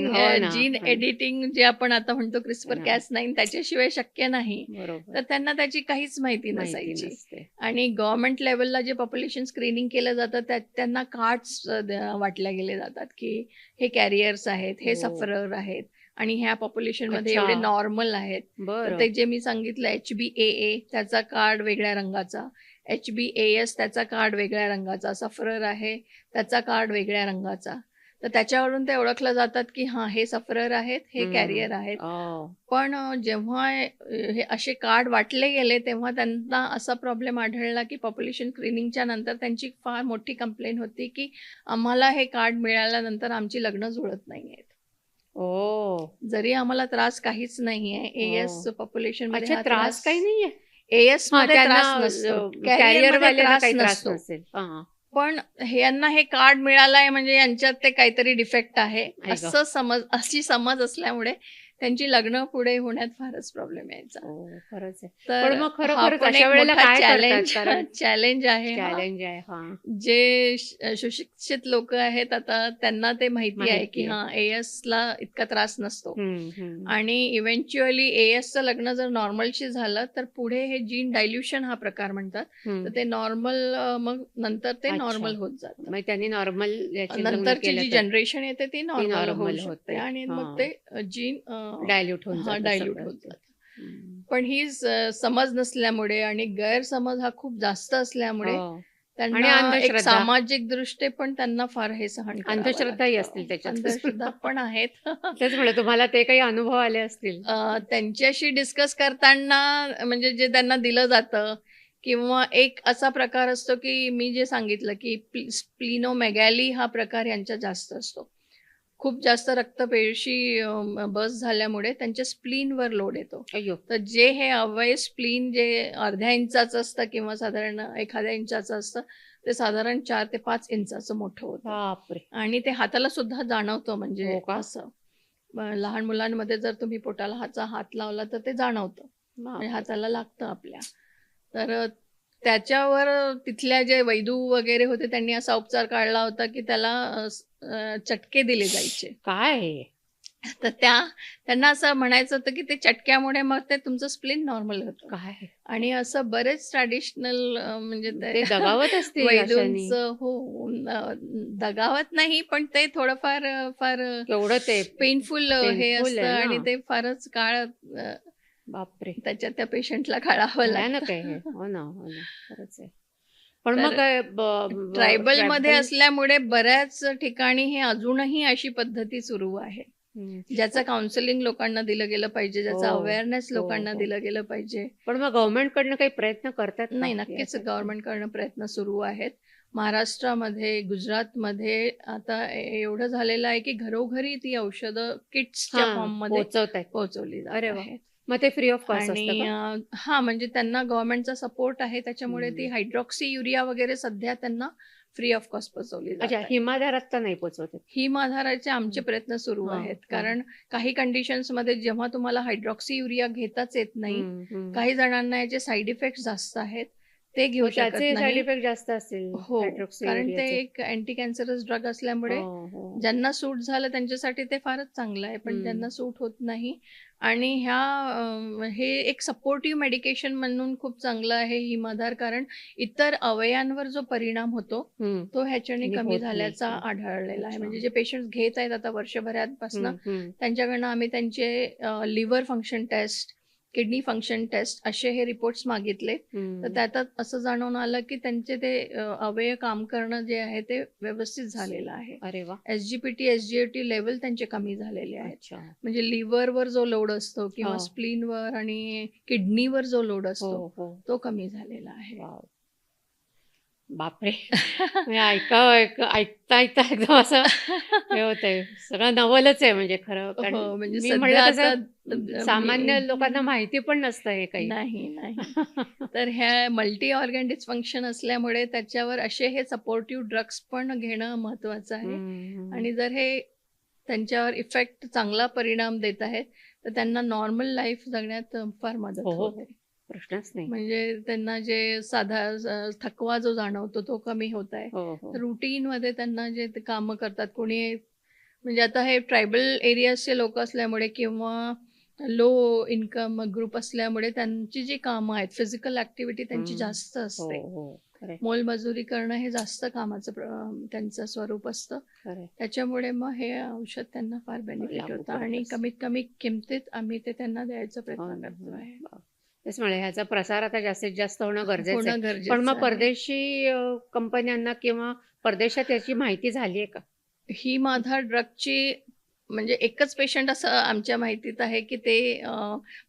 हो ना. एडिटिंग जे आपण आता म्हणतो क्रिस्पर हा. Cas9 त्याच्याशिवाय शक्य नाही. बरोबर. तर त्यांना त्याची काहीच माहिती माहिती नसायची. नसते. आणि गव्हर्नमेंट लेवलला जे पॉप्युलेशन स्क्रीनिंग केलं जातं त्यात त्यांना कार्ड्स वाटल्या गेले जातात, की हे कॅरियर्स आहेत, हे हो. सफरर आहेत आणि ह्या पॉप्युलेशनमध्ये अच्छा. एवढे नॉर्मल आहेत. तर बरं. ते जे मी सांगितलं HbAA त्याचा कार्ड वेगळ्या रंगाचा, HbAs त्याचा कार्ड वेगळ्या रंगाचा, सफरर आहे त्याचा कार्ड वेगळ्या रंगाचा. तर त्याच्यावरून ते ओळखलं जातात, की हां, हे सफरर आहेत, हे कॅरियर आहेत. पण जेव्हा हे असे कार्ड वाटले गेले तेव्हा त्यांना असा प्रॉब्लेम आढळला, की पॉप्युलेशन स्क्रीनिंगच्या नंतर त्यांची फार मोठी कंप्लेंट होती, की आम्हाला हे कार्ड मिळाल्यानंतर आमची लग्न जुळत नाहीयेत. जरी आम्हाला त्रास काहीच नाहीये, एएस पॉप्युलेशनमध्ये अच्छा, हा त्रास काही नाहीये. एएस हा, मध्ये त्यांना त्रास नसतो, कॅरियर कॅरियरमध्ये वाल्यांना त्रास काही त्रास नसतो. नसेल. हा. पण यांना हे कार्ड मिळालंय म्हणजे यांच्यात ते काहीतरी डिफेक्ट आहे आई ग. अशी समज असल्यामुळे त्यांची लग्न पुढे होण्यात फारच प्रॉब्लेम यायचा. खरंच आहे. तर पण मग हा खरोखरच पण अशा एक वेळेला मोठा काय करतात? कारण चॅलेंज आहे हा. चॅलेंज आहे. हा. जे सुशिक्षित लोक आहेत आता त्यांना ते माहिती आहे की माहिती आहे. हा एएस ला इतका त्रास नसतो. हम्म. आणि इव्हेंच्युअली एएसचं लग्न जर नॉर्मलशी झालं तर पुढे हे जीन डायल्युशन हा प्रकार म्हणतात. तर ते नॉर्मल मग नंतर ते अच्छा. नॉर्मल होत जातं. मग त्यांनी नॉर्मल नंतरची जी जनरेशन येते ती नॉर्मल होऊ नॉर्मल शकते होते. आणि हा. मग ते जीन डायल्यूट होऊन जातं डायल्यूट सगळं होत ते. जातं. पण ही समज नसल्यामुळे आणि गैरसमज हा खूप जास्त असल्यामुळे हो. आणि त्यांना एक अंधश्रद्धा. सामाजिक दृष्टे पण त्यांना फार हे सहन करावं अंधश्रद्धाही लागतं. असतील त्याच्यात. अंधश्रद्धा पण आहेत. तेच म्हणलं, तुम्हाला ते काही अनुभव आले असतील. त्यांच्याशी डिस्कस करताना म्हणजे जे त्यांना दिलं जातं किंवा एक असा प्रकार असतो की मी जे सांगितलं की स्प्लिनोमेगॅली हा प्रकार यांच्या जास्त असतो. खूप जास्त रक्तपेशी बस झाल्यामुळे त्यांच्या स्प्लीनवर लोड येतो. अय्यो. तर जे हे अवयव स्प्लीन जे अर्ध्या इंचाचं असतं किंवा साधारण 1 इंचाचं असतं ते साधारण 4 ते 5 इंचाचं मोठं होतं. बापरे. आणि ते हाताला सुद्धा जाणवतं म्हणजे हो का? असं. लहान मुलांमध्ये जर तुम्ही पोटाला हात लावला तर ते जाणवतं. म्हणजे बापरे. हाताला लागतं आपल्या. तर त्याच्यावर तिथल्या जे वैदू वगैरे होते त्यांनी असा उपचार काढला होता की त्याला चटके दिले जायचे. काय हे? तर त्यांना असं म्हणायचं होतं की ते चटक्यामुळे मग ते तुमचं स्प्लीन नॉर्मल होतं. काय? आणि असं बरेच ट्रॅडिशनल म्हणजे ते दगावत असतील अशाने. वैदूंचं दगावत नाही पण ते थोडंफार फार केवढं ते पेनफुल हे पेनफुल असतं आहे आणि ना. ते फारच काळ बापरे. त्या पेशंटला काढावं भयानक आहे हे. लागतं. हो ना, हो ना. खरंच आहे. पण तर मग काय ट्रायबल मध्ये ट्रायबल. असल्यामुळे बऱ्याच ठिकाणी हे अजूनही अशी पद्धती सुरू आहे, ज्याचं काउन्सिलिंग लोकांना दिलं गेलं पाहिजे, ज्याचा हो, अवेअरनेस हो, लोकांना हो. दिलं गेलं पाहिजे. पण मग गव्हर्नमेंट कडनं काही प्रयत्न करतात का नाही, नक्कीच यासाठी? गव्हर्नमेंटकडनं प्रयत्न सुरू आहेत. महाराष्ट्रामध्ये, गुजरातमध्ये आता एवढं झालेलं आहे, की घरोघरी ती औषधं किट्सच्या हा, फॉर्ममध्ये पोहोचवतायत. पोहोचवली जात अरे वा. आहेत. मग ते फ्री ऑफ कॉस्ट आणि असतं का? हां, म्हणजे त्यांना गव्हर्नमेंटचा सपोर्ट आहे त्याच्यामुळे ती हायड्रॉक्सी युरिया वगैरे सध्या त्यांना फ्री ऑफ कॉस्ट पोहोचवली जात अच्छा, आहे. हिमाधारात तर नाही पोहोचवत. हिम आधाराचे आमचे प्रयत्न सुरू हां, आहेत. हां. कारण काही कंडिशन्समध्ये जेव्हा तुम्हाला हायड्रॉक्सी युरिया घेताच येत नाही, काही जणांना याचे साइड इफेक्ट्स जास्त आहेत, ते घेऊ शकत त्याचे साइड नाही. इफेक्ट जास्त असतील हो, हायड्रॉक्सी कारण ते युरियाचे. एक अँटी कॅन्सरस ड्रग असल्यामुळे हो, हो. ज्यांना सूट झालं त्यांच्यासाठी ते फारच चांगलं आहे, पण ज्यांना सूट होत नाही आणि हे एक सपोर्टिव्ह मेडिकेशन म्हणून खूप चांगलं आहे हिमाधार, कारण इतर अवयवांवर जो परिणाम होतो तो ह्याच्याने आणि कमी होत नाही. झाल्याचा आढळलेला आहे. अच्छा. म्हणजे जे पेशंट्स घेत आहेत आता वर्षभरापासून त्यांच्याकडनं आम्ही त्यांचे liver function test, kidney function test असे हे रिपोर्ट्स मागितले. तर त्यात असं जाणून आलं की त्यांचे ते अवयव काम करणं जे आहे ते व्यवस्थित झालेलं आहे. अरे वा. SGPT, SGLT लेवल त्यांचे कमी झालेले आहेत. अच्छा. म्हणजे लिव्हरवर जो लोड असतो किंवा हो. स्प्लीनवर आणि किडनीवर जो लोड असतो हो, हो. तो कमी झालेला आहे. वाव. बापरे! म्हणजे ऐकता ऐकता एकदम असं हे होतंय. सगळं नवलच आहे म्हणजे खरं. कारण हो, म्हणजे मी सध्या म्हटलं आता तसं सामान्य लोकांना माहिती पण नसतं हे काही. नाही, नाही. तर ह्या मल्टी ऑर्गन डिस्फंक्शन असल्यामुळे त्याच्यावर असे हे सपोर्टिव्ह ड्रग्स पण घेणं महत्त्वाचं आहे. हं, हं. आणि जर हे त्यांच्यावर इफेक्ट चांगला परिणाम देत आहेत, तर त्यांना नॉर्मल लाईफ जगण्यात फार हो, मदत हो, हो. होते. प्रश्नच नाही. म्हणजे त्यांना जे साधा थकवा जो जाणवतो तो कमी होत आहे. हो, हो. रुटीनमध्ये त्यांना जे ते कामं करतात कोणी म्हणजे आता हे ट्रायबल एरियाजचे लोकं असल्यामुळे किंवा लो इन्कम ग्रुप असल्यामुळे त्यांची जी कामं आहेत, फिजिकल ॲक्टिव्हिटी त्यांची हं. जास्त हो, असते. हो. खरं आहे, मोलमजुरी करणं हे जास्त कामाचं त्यांचं स्वरूप असतं. खरं आहे. त्याच्यामुळे मग हे औषध त्यांना फार बेनिफिट लागू होतं पडत आणि असतं. कमीत कमी किमतीत आम्ही ते त्यांना द्यायचा हो प्रयत्न ना, हो करतो ना. आहे. तेच म्हणे ह्याचा प्रसार आता जास्तीत जास्त होणं गरजेचं आहे. होणं पण गरजेचं मग आहे. परदेशी कंपन्यांना किंवा परदेशात याची माहिती झाली आहे का? ही माझा ड्रगची म्हणजे एकच पेशंट असं आमच्या माहितीत आहे, की ते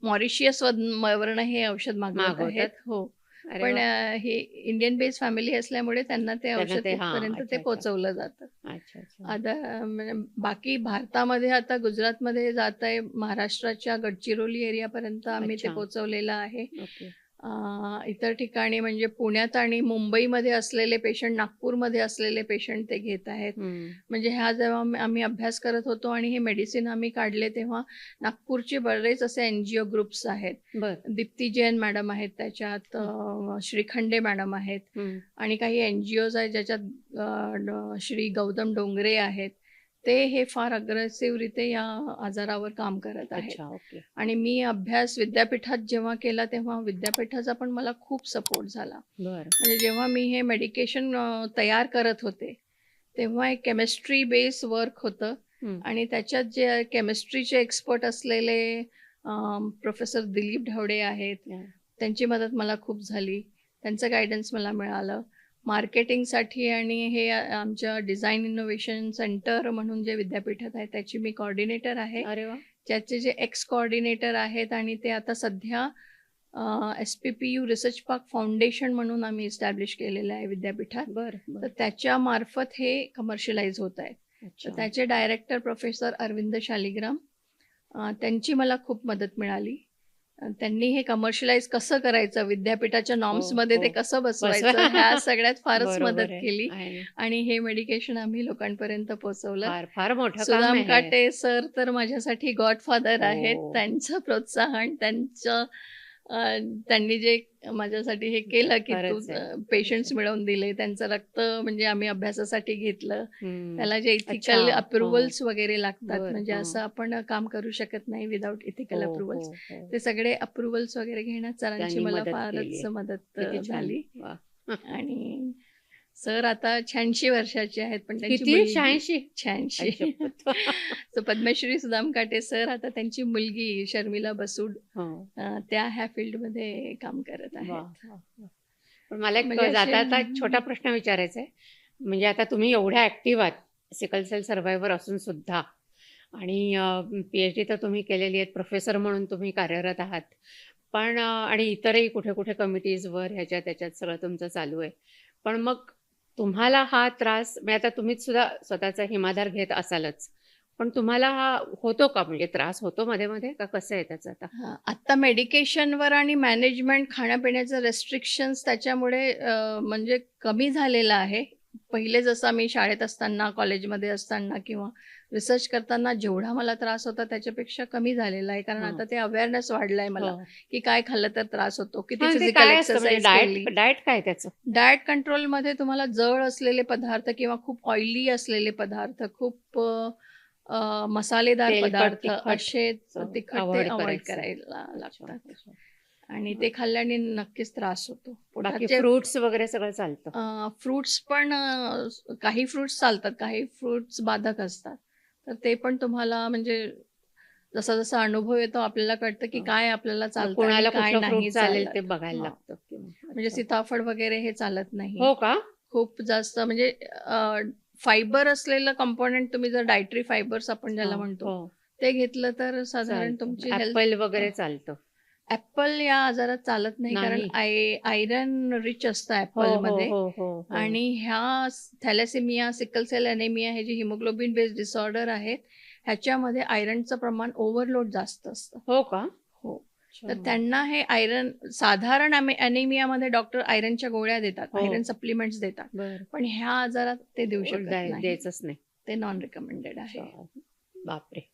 मॉरिशियस वरनं हे औषध मागवत आहेत. मागवतात? हो. अरे पण वाह! हे इंडियन बेस्ड फॅमिली असल्यामुळे त्यांना ते त्यांना औषध ते हां. तिथपर्यंत ते अच्छा, अच्छा. पोहोचवलं जातं. अच्छा, अच्छा. आता म्हणजे बाकी भारतामध्ये आता गुजरातमध्ये जात आहे, महाराष्ट्राच्या गडचिरोली एरियापर्यंत आम्ही ते अच्छा. पोहोचवलेलं आहे. ओके. इतर ठिकाणी म्हणजे पुण्यात आणि मुंबईमध्ये असलेले पेशंट, नागपूरमध्ये असलेले पेशंट ते घेत आहेत. हं. म्हणजे ह्या जेव्हा आम्ही अभ्यास करत होतो आणि हे मेडिसिन आम्ही काढले तेव्हा नागपूरचे बरेच असे NGO ग्रुप्स आहेत. बरं. दीप्ती जैन मॅडम आहेत त्याच्यात, हं. श्रीखंडे मॅडम आहेत हं. आणि काही NGOज आहेत ज्याच्यात श्री गौतम डोंगरे आहेत. ते हे फार अग्रेसिव्हरित्या या आजारावर काम करत आहेत. अच्छा. ओके. आणि मी अभ्यास विद्यापीठात जेव्हा केला तेव्हा विद्यापीठाचा पण मला खूप सपोर्ट झाला. बरं. म्हणजे जेव्हा मी हे मेडिकेशन तयार करत होते, तेव्हा एक केमिस्ट्री बेस वर्क होतं हं. आणि त्याच्यात जे केमिस्ट्रीचे एक्सपर्ट असलेले प्रोफेसर दिलीप ढवळे आहेत, हां. त्यांची मदत मला खूप झाली. त्यांचं गाईडन्स मला मिळालं. मार्केटिंगसाठी आणि हे आमच्या डिझाइन इनोव्हेशन सेंटर म्हणून जे विद्यापीठात आहे, त्याची मी कोऑर्डिनेटर आहे. अरे वाह! ज्याचे जे एक्स कोऑर्डिनेटर आहेत आणि ते आता सध्या SPPU रिसर्च पार्क फाउंडेशन म्हणून आम्ही इस्टॅब्लिश केलेलं आहे विद्यापीठात. बरं, तर बरं. त्याच्यामार्फत हे कमर्शियलाइज होत आहे. तर अच्छा. त्याचे डायरेक्टर प्रोफेसर अरविंद शालिग्राम, त्यांची मला खूप मदत मिळाली. त्यांनी हे कमर्शियलाइज कसं करायचं, विद्यापीठाच्या हो, नॉर्म्समध्ये ते हो. कसं बसवा. बसवायचं, ह्या सगळ्यात फारच बरोबर मदत आहे. केली आहे ना. आणि हे मेडिकेशन आम्ही लोकांपर्यंत पोहोचवलं. फार, फार मोठं काम सुदाम आहे हे. काटे सर तर माझ्यासाठी गॉडफादर आहेत. हो. त्यांचं प्रोत्साहन, अ, त्यांनी जे माझ्यासाठी हे केलं, की तू खरंच आहे. खरंच पेशंट्स आहे. मिळवून दिले. त्यांचं रक्त म्हणजे आम्ही अभ्यासासाठी घेतलं. हं. त्याला जे अच्छा. इथिकल हो. अप्रूव्हल्स वगैरे लागतात. बरं. म्हणजे हां. असं आपण काम करू शकत नाही विदाऊट इथिकल हो, अप्रूव्हल्स. हो, हो. ते सगळे अप्रूव्हल्स वगैरे घेण्यात सरांची त्यांनी मला मदत फारच केलीये. मदत किती छान. झाली. वाह! आणि सर आता 86 वर्षाचे आहेत, पण त्यांची किती? मुलगी 86? 86. आई शपथ! सो पद्मश्री सुदाम काटे सर आता त्यांची मुलगी शर्मिला बसूड हो. त्या ह्या फील्डमध्ये काम करत वाह! आहेत. वाह! वाह! पण मला एक म्हणजे असे जाता-जाता एक छोटा प्रश्न विचारायचा आहे. म्हणजे आता तुम्ही एवढ्या ॲक्टिव्ह आहात, सिकल सेल सर्व्हायव्हर असून सुद्धा आणि PhD तर तुम्ही केलेली आहे, प्रोफेसर म्हणून तुम्ही कार्यरत आहात. पण आणि इतरही कुठे-कुठे कमिटीजवर ह्याच्यात त्याच्यात सगळं तुमचं चालू आहे. पण मग तुम्हाला हा त्रास म्हणजे आता तुम्हीच सुद्धा स्वतःचा हिमाधार घेत असालच. पण तुम्हाला हा होतो का म्हणजे त्रास होतो मध्ये-मध्ये का कसं आहे त्याचं आता? आत्ता मेडिकेशनवर आणि मॅनेजमेंट खाण्यापिण्याचं रेस्ट्रिक्शन्स त्याच्यामुळे म्हणजे कमी झालेलं आहे. पहिले जसं आम्ही शाळेत असताना, कॉलेजमध्ये असताना किंवा रिसर्च करताना जेवढा मला त्रास होता त्याच्यापेक्षा कमी झालेला आहे. कारण हां. आता ते अवेअरनेस वाढलाय मला, हो. की काय खाल्लं तर त्रास होतो, किती हां, ते फिजिकल काय असतं म्हणजे एक्सरसाइज केली. डाएट डाएट काय त्याचं? डाएट कंट्रोलमध्ये तुम्हाला जड असलेले पदार्थ किंवा खूप ऑइली असलेले पदार्थ, खूप मसालेदार तेलकट, पदार्थ तिखट असे तिखट ते अव्हॉइड अव्हॉइड करायचं. करायला अच्छा, लागतात. अच्छा. आणि ते बरं. खाल्ल्याने नक्कीच त्रास होतो. बाकी पोटाचे फ्रुट्स वगैरे सगळं चालतं? फ्रुट्स पण काही फ्रुट्स चालतात, काही फ्रुट्स बाधक असतात. तर ते पण तुम्हाला म्हणजे जसा-जसा अनुभव येतो आपल्याला कळतं, की हं. काय आपल्याला मग चालतं आणि कुणाला काय कुठलं फ्रूट नाही चालेल ते चालत. बघायला हां. लागतं किंवा म्हणजे अच्छा. सीताफळ वगैरे हे चालत नाही. हो का? खूप जास्त म्हणजे फायबर असलेलं कंपोनेंट तुम्ही जर डायटरी फायबर्स आपण ज्याला हां. म्हणतो, हो. ते घेतलं तर साधारण चालतं. तुमची ॲपल हेल्थ वगैरे चालतं. ॲपल या आजारात चालत नाही, कारण नाही. आयरन रिच असतं हो, हो, ॲपलमध्ये. हो, हो, हो. आणि ह्या थॅलेसेमिया, सिकल सेल ॲनेमिया हे जे हिमोग्लोबिन बेस्ड डिसऑर्डर आहेत, ह्याच्यामध्ये आयरनचं प्रमाण ओव्हरलोड जास्त असतं. हो का? हो. अच्छा. तर त्यांना हे आयरन साधारण ॲनेमियामध्ये डॉक्टर आयरनच्या गोळ्या देतात, हो. आयरन सप्लिमेंट्स देतात. बरं. पण ह्या आजारात ते देऊ शकत नाही. द्यायचंच नाही. ते नॉन रिकमेंडेड आहे. अच्छा. बापरे!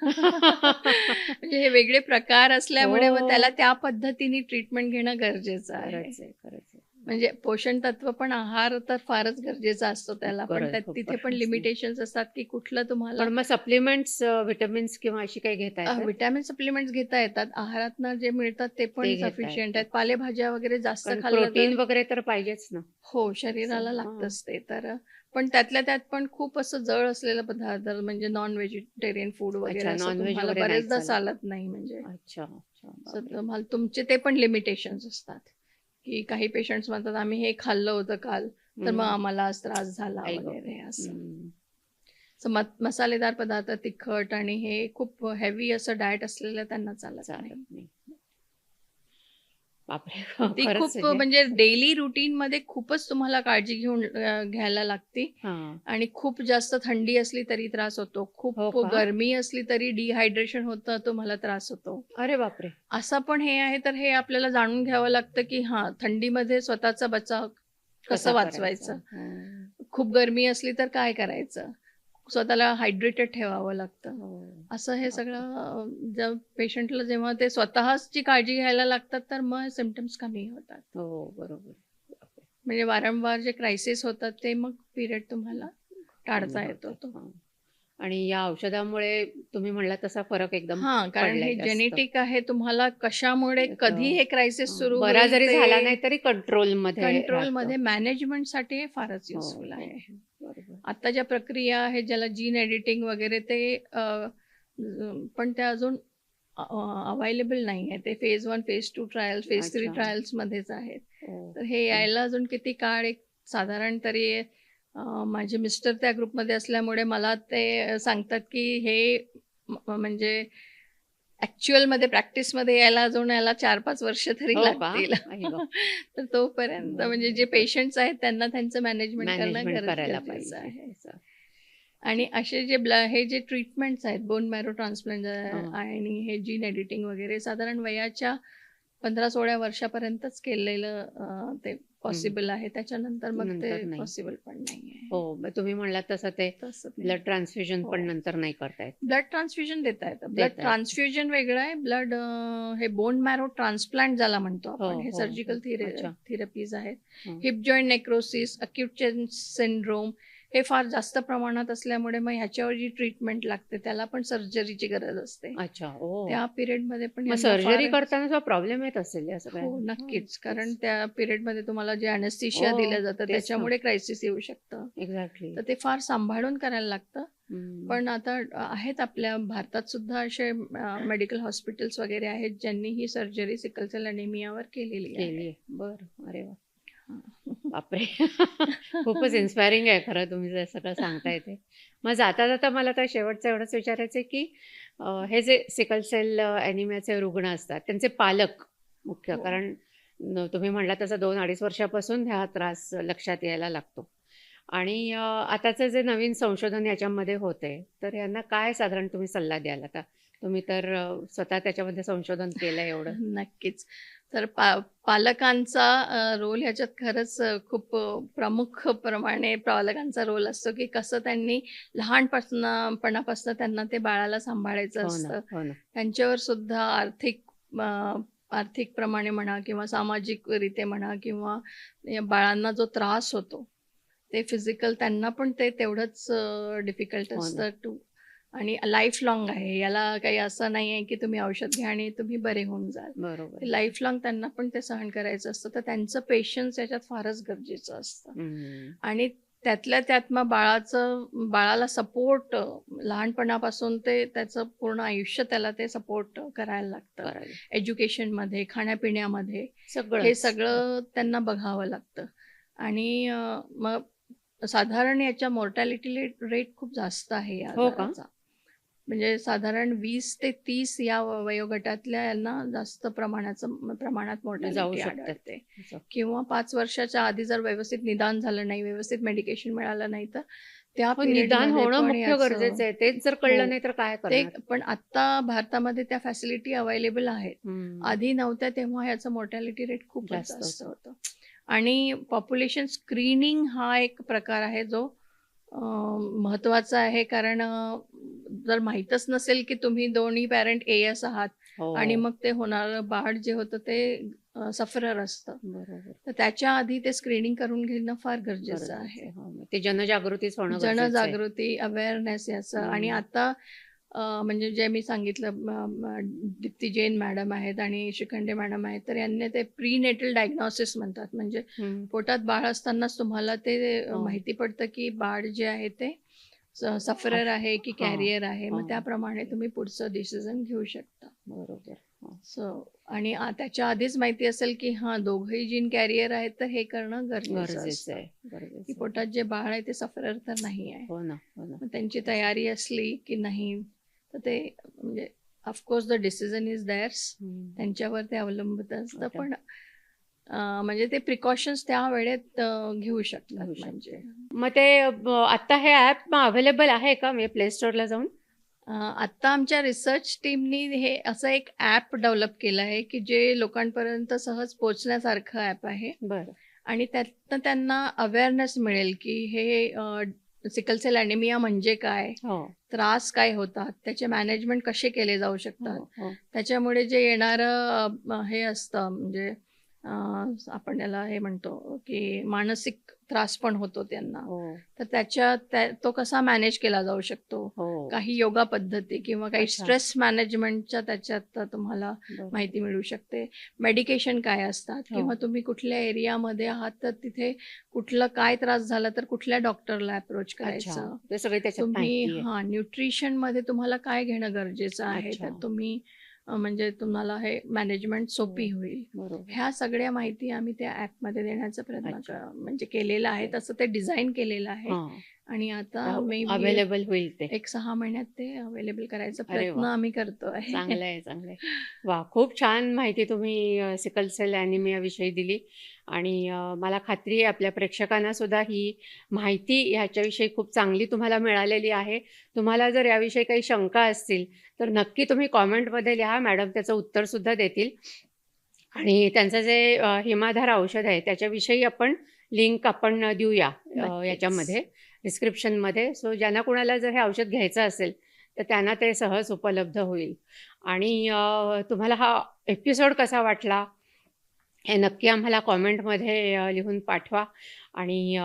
म्हणजे हे वेगळे प्रकार असल्यामुळे मग त्याला हो. त्या पद्धतीने ट्रीटमेंट घेणं गरजेचं आहे. खरंच आहे, खरंच आहे. म्हणजे पोषण तत्व पण, आहार तर फारच गरजेचा असतो त्याला, पण खूप तिथे पण गरजेचं. लिमिटेशन्स असतात की कुठलं तुम्हाला. पण मग सप्लिमेंट्स, व्हिटॅमिन्स किंवा अशी काही घेता येतात? व्हिटॅमिन सप्लिमेंट्स घेता येतात. आहारातनं जे मिळतात ते पण ते घेता सफिशियंट येतात. आहेत. पालेभाज्या वगैरे जास्त कारण खाल्लं प्रोटीन तर वगैरे तर पाहिजेच ना. हो, शरीराला हां. लागतंच ते. तर पण त्यातल्या त्यात पण खूप असं जड असलेलं पदार्थ, म्हणजे नॉन व्हेजिटेरियन फूड वगैरे अच्छा, असं नॉन-व्हेज तुम्हाला वगैरे नाही बरेचदा चालत. चालत नाही. म्हणजे अच्छा, अच्छा. असं बापरे! तुम्हाला तुमचे ते पण लिमिटेशन्स असतात, की काही पेशंट्स म्हणतात आम्ही हे खाल्लं होतं काल, तर मग हं. आम्हाला आज त्रास झाला आई गं! वगैरे असं. हं. मसालेदार पदार्थ, तिखट आणि हे खूप हेवी असं डाएट असलेलं त्यांना चालत नाही. चालत नाही. बापरे! ती खरंच खूप हे. म्हणजे डेली रुटीनमध्ये खूपच तुम्हाला काळजी घ्यायला लागते. हां. आणि खूप जास्त थंडी असली तरी त्रास होतो. हो खूप का? गरमी असली तरी डिहायड्रेशन होतं, तुम्हाला त्रास होतो. अरे बापरे! असं पण हे आहे, तर हे आपल्याला जाणून घ्यावं लागतं, की हां, थंडीमध्ये स्वतःचा बचाव कसं कसा करायचा? वाचवायचं? हं. खूप गरमी असली तर काय करायचं? स्वतःला हायड्रेटेड ठेवावं लागतं. हो. असं हे बापरे! सगळं जर पेशंटला जेव्हा ते स्वतःची काळजी घ्यायला लागतात, तर मग सिम्प्टम्स कमी होतात. हो, बरोबर. बापरे! म्हणजे वारंवार जे क्रायसिस होतात, ते मग पिरियड तुम्हाला कमी टाळता येतो होतात. तो. हां. आणि या औषधामुळे तुम्ही म्हणलात तसा फरक एकदम हां, कारण पडलाय हे जास्त. जेनेटिक आहे. तुम्हाला कशामुळे कधी त्याचं हे क्रायसिस सुरू बरा होईल जरी ते झाला नाही तरी कंट्रोलमध्ये राहतं. कंट्रोलमध्ये मॅनेजमेंटसाठी हे फारच हो, युजफुल हो. आहे. बरोबर. आता ज्या प्रक्रिया आहेत, ज्याला जीन एडिटिंग वगैरे, ते पण त्या अजून अवेलेबल नाही आहे. ते फेज 1, फेज 2 ट्रायल्स, फेज 3 अच्छा. ट्रायल्समध्येच आहेत. ओह! तर हे यायला अजून किती काळ, एक साधारण तरी माझे मिस्टर त्या ग्रुपमध्ये असल्यामुळे मला ते सांगतात, की हे म्हणजे ॲक्चुअलमध्ये प्रॅक्टिसमध्ये याला 4-5 वर्ष तरी हो का? लागतील. आई गं! तर तोपर्यंत म्हणजे जे बरोबर. पेशंट्स आहेत त्यांना त्यांचं मॅनेजमेंट करणं मॅनेजमेंट करायला गरजेचं पाहिजे आहे. असं. आणि असे जे हे जे ट्रीटमेंट्स आहेत, बोन मॅरो ट्रान्सप्लांट हां. आणि हे जीन एडिटिंग वगैरे, साधारण वयाच्या 15-16 वर्षापर्यंतच केलेलं ते हं. पॉसिबल आहे. त्याच्यानंतर मग ते नंतर नाही. पॉसिबल पण नाही आहे. हो, मग तुम्ही म्हणलात तसं ते तसं ते. ब्लड ट्रान्सफ्युजन हो. पण नंतर नाही करता येत. ब्लड ट्रान्सफ्युजन देता येतं. ब्लड देता येतं. ट्रान्सफ्युजन वेगळं आहे. हे बोन मॅरो ट्रान्सप्लांट ज्याला म्हणतो हो, आपण, हे हो, सर्जिकल हो. अच्छा. थेरपीज आहेत. हं. Heap joint necrosis, acute chest syndrome हे फार जास्त प्रमाणात असल्यामुळे मग ह्याच्यावर जी ट्रीटमेंट लागते त्याला पण सर्जरीची गरज असते. अच्छा. ओह! त्या पिरियडमध्ये पण मग यांना सर्जरी करताना जो प्रॉब्लेम येत असेल या हो, सगळ्यांना? नक्कीच. तेच. कारण त्या पिरियडमध्ये तुम्हाला जे अॅनेस्थेशिया हो, दिलं जातं, तेच ना. त्याच्यामुळे क्रायसिस येऊ शकतं. एक्झॅक्टली. तर ते फार सांभाळून करायला लागतं. हं. पण आता आहेत आपल्या भारतात सुद्धा असे मेडिकल हॉस्पिटल्स वगैरे आहेत, ज्यांनी ही सर्जरी सिकल सेल ॲनेमियावर केलेली आहे. केली आहे. बरं. अरे वाह! हां. बापरे! खूपच इन्स्पायरिंग आहे खरं तुम्ही जे सगळं सांगताय ते. मग जाता-जाता मला तर शेवटचं एवढंच विचारायचं आहे, की हे जे सिकल सेल ॲनिमियाचे रुग्ण असतात, त्यांचे पालक मुख्य, हो. कारण तुम्ही म्हणालात तसं 2-2.5 वर्षापासून हा त्रास लक्षात यायला लागतो. आणि आताचं जे नवीन संशोधन याच्यामध्ये होतंय, तर यांना काय साधारण तुम्ही सल्ला द्याल आता? तुम्ही तर स्वतः त्याच्यामध्ये संशोधन केलंय एवढं. नक्कीच. तर पालकांचा रोल ह्याच्यात खरंच खूप प्रमुख प्रमाणे पालकांचा रोल असतो, की कसं त्यांनी पणापासून त्यांना ते बाळाला सांभाळायचं हो ना, असतं. हो ना. त्यांच्यावर सुद्धा आर्थिक प्रमाणे म्हणा किंवा सामाजिकरीत्या म्हणा, किंवा या बाळांना जो त्रास होतो, ते फिजिकल त्यांना पण ते तेवढंच डिफिकल्ट हो ना. असतं आणि लाईफ लाँग आहे. याला काही असं नाही आहे, की तुम्ही औषध घ्या आणि तुम्ही बरे होऊन जाल. बरोबर ते आहे. लाईफ लाँग त्यांना पण ते सहन करायचं असतं. तर त्यांचं पेशन्स याच्यात फारच गरजेचं असतं. हं. आणि त्यातल्या त्यात मग बाळाला सपोर्ट लहानपणापासून ते त्याचं पूर्ण आयुष्य त्याला ते सपोर्ट करायला लागतं. करायला. एज्युकेशनमध्ये, खाण्यापिण्यामध्ये हे सगळंच. सगळं त्यांना बघावं लागतं. आणि मग साधारण याच्या मॉर्टॅलिटी रेट खूप जास्त आहे या हो का? आजाराचा. म्हणजे साधारण 20 ते 30 या वयोगटातल्या यांना जास्त प्रमाणात जाऊ मोर्टॅलिटी शकतात. आढळते. असं. किंवा 5 वर्षाच्या आधी जर व्यवस्थित निदान झालं नाही, व्यवस्थित मेडिकेशन मिळालं नाही, तर त्या हो, निदान पिरियडमध्ये होणं पण मुख्य याचं गरजेचं आहे. तेच जर हो. कळलं नाही तर काय ते करणार? पण आता भारतामध्ये त्या फॅसिलिटी अवेलेबल आहेत. हं. आधी नव्हत्या तेव्हा याचं मोर्टॅलिटी रेट खूपच जास्त जास्त होतं. होतं. आणि पॉप्युलेशन स्क्रीनिंग हा एक प्रकार आहे जो महत्त्वाचा आहे. कारण जर माहीतच नसेल की तुम्ही दोन्ही पॅरेंट एएस आहात आणि हो. मग ते होणारं बाळ जे होतं ते सफरर असतं. बरोबर. तर त्याच्या आधी ते स्क्रीनिंग करून घेणं फार गरजेचं गरजेचं आहे. आहे. हो, मग ते जनजागृतीच होणं गरजेचं आहे. जनजागृती, अवेअरनेस याचं. आणि हं. आता म्हणजे जे मी सांगितलं दीप्ती जैन मॅडम आहेत आणि शिखंडे मॅडम आहेत, तर यांनी ते प्रीनेटल डायग्नोसिस म्हणतात. म्हणजे हं. पोटात बाळ असतानाच तुम्हाला ते हो. माहिती पडतं की बाळ जे आहे ते सफरर आहे की हां, कॅरियर आहे. मग हां. त्याप्रमाणे तुम्ही पुढचं डिसिजन घेऊ शकता. बरोबर. हो. आणि त्याच्या आधीच माहिती असेल की हां, दोघंही जीन कॅरियर आहेत, तर हे करणं गरजेचं गरजेचं असतं. आहे. की गरजेचं आहे. पोटात जे बाळ आहे ते सफरर तर नाही आहे. हो ना, हो ना. मग त्यांची तयारी असली की नाही, तर ते म्हणजे of course the decision is there's. हं. त्यांच्यावर ते अवलंबित असतं. अच्छा. पण म्हणजे ते प्रिकॉशन्स त्या वेळेत घेऊ शकतात. घेऊ म्हणजे शकतो. मग ते आता हे ॲप अवेलेबल आहे का म्हणजे प्ले स्टोअरला जाऊन? आत्ता आमच्या रिसर्च टीमनी हे असं एक ॲप डेव्हलप केलं आहे की जे लोकांपर्यंत सहज पोहोचण्यासारखं ॲप आहे. बरं. आणि त्यातनं त्यांना अवेअरनेस मिळेल की हे सिकल सेल ॲनिमिया म्हणजे काय, हो. त्रास काय होतात, त्याचे मॅनेजमेंट कसे केले जाऊ शकतात. हो, हो. त्याच्यामुळे जे येणारं हे असतं म्हणजे आपण याला हे म्हणतो की मानसिक त्रास पण होतो त्यांना. हो. तर तो कसा मॅनेज केला जाऊ शकतो. हो. काही योगा पद्धती किंवा काही अच्छा. स्ट्रेस मॅनेजमेंटच्या त्याच्यात तुम्हाला बरोबर. माहिती मिळू शकते. मेडिकेशन काय असतात हो. किंवा तुम्ही कुठल्या एरियामध्ये आहात, तर तिथे कुठला काय त्रास झाला तर कुठल्या डॉक्टरला अप्रोच अच्छा. करायचं. ते सगळी त्याच्यात तुम्ही माहिती आहे. न्यूट्रिशनमध्ये तुम्हाला काय घेणं गरजेचं आहे, अच्छा. तर तुम्ही म्हणजे तुम्हाला हे मॅनेजमेंट सोपी हो. होईल. बरोबर. ह्या सगळ्या माहिती आम्ही त्या ॲपमध्ये देण्याचा प्रयत्न अच्छा. म्हणजे केलेला आहे. तसं ते डिझाइन केलेलं आहे. हां. आणि आता मे बी अवेलेबल होईल ते. 1-6 महिन्यात ते अवेलेबल करायचा अरे प्रयत्न वाह! आम्ही करतो आहे. चांगलं आहे, चांगलं आहे. वाह! खूप छान माहिती तुम्ही सिकल सेल ॲनिमियाविषयी दिली आणि मला खात्री आहे आपल्या प्रेक्षकांना सुद्धा ही माहिती ह्याच्याविषयी खूप चांगली तुम्हाला मिळालेली आहे. तुम्हाला जर याविषयी काही शंका असतील, तर नक्की तुम्ही कॉमेंटमध्ये लिहा. मॅडम त्याचं उत्तरसुद्धा देतील. आणि त्यांचं जे हिमाधार औषध आहे त्याच्याविषयी आपण लिंक देऊया नक्कीच. याच्यामध्ये डिस्क्रिप्शनमध्ये. सो ज्यांना कोणाला जर हे औषध घ्यायचं असेल तर त्यांना ते सहज उपलब्ध होईल. आणि तुम्हाला हा एपिसोड कसा वाटला हे नक्की आम्हाला कॉमेंटमध्ये लिहून पाठवा. आणि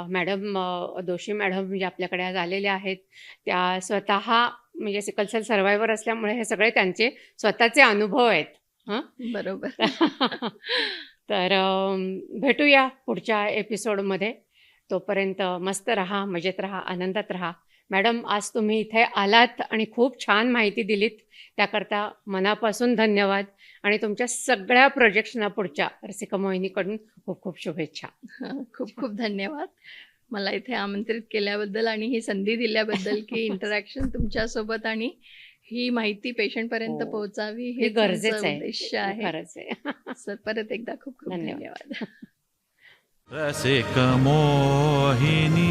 मॅडम दोशी मॅडम जे आपल्याकडे आज आलेल्या आहेत त्या स्वतः म्हणजे सिकल सेल सर्वायव्हर असल्यामुळे हे सगळे त्यांचे स्वतःचे अनुभव आहेत. हां. बरोबर. तर भेटूया पुढच्या एपिसोडमध्ये. तोपर्यंत मस्त राहा, मजेत राहा, आनंदात राहा. मॅडम आज तुम्ही इथे आलात आणि खूप छान माहिती दिलीत त्याकरता मनापासून धन्यवाद. आणि तुमच्या सगळ्या प्रोजेक्ट्सना पुढच्या रसिका मोहिनीकडून खूप खूप शुभेच्छा. खूप खूप धन्यवाद. मला इथे आमंत्रित केल्याबद्दल आणि ही संधी दिल्याबद्दल की इंटरॅक्शन तुमच्यासोबत आणि ही माहिती पेशंटपर्यंत हो. पोहोचावी हे हेच गरजेचं आमचं आहे. उद्देश हे आहे. खरंच आहे. सर परत एकदा खूप खूप धन्यवाद. धन्यवाद. रसिक मोहिनी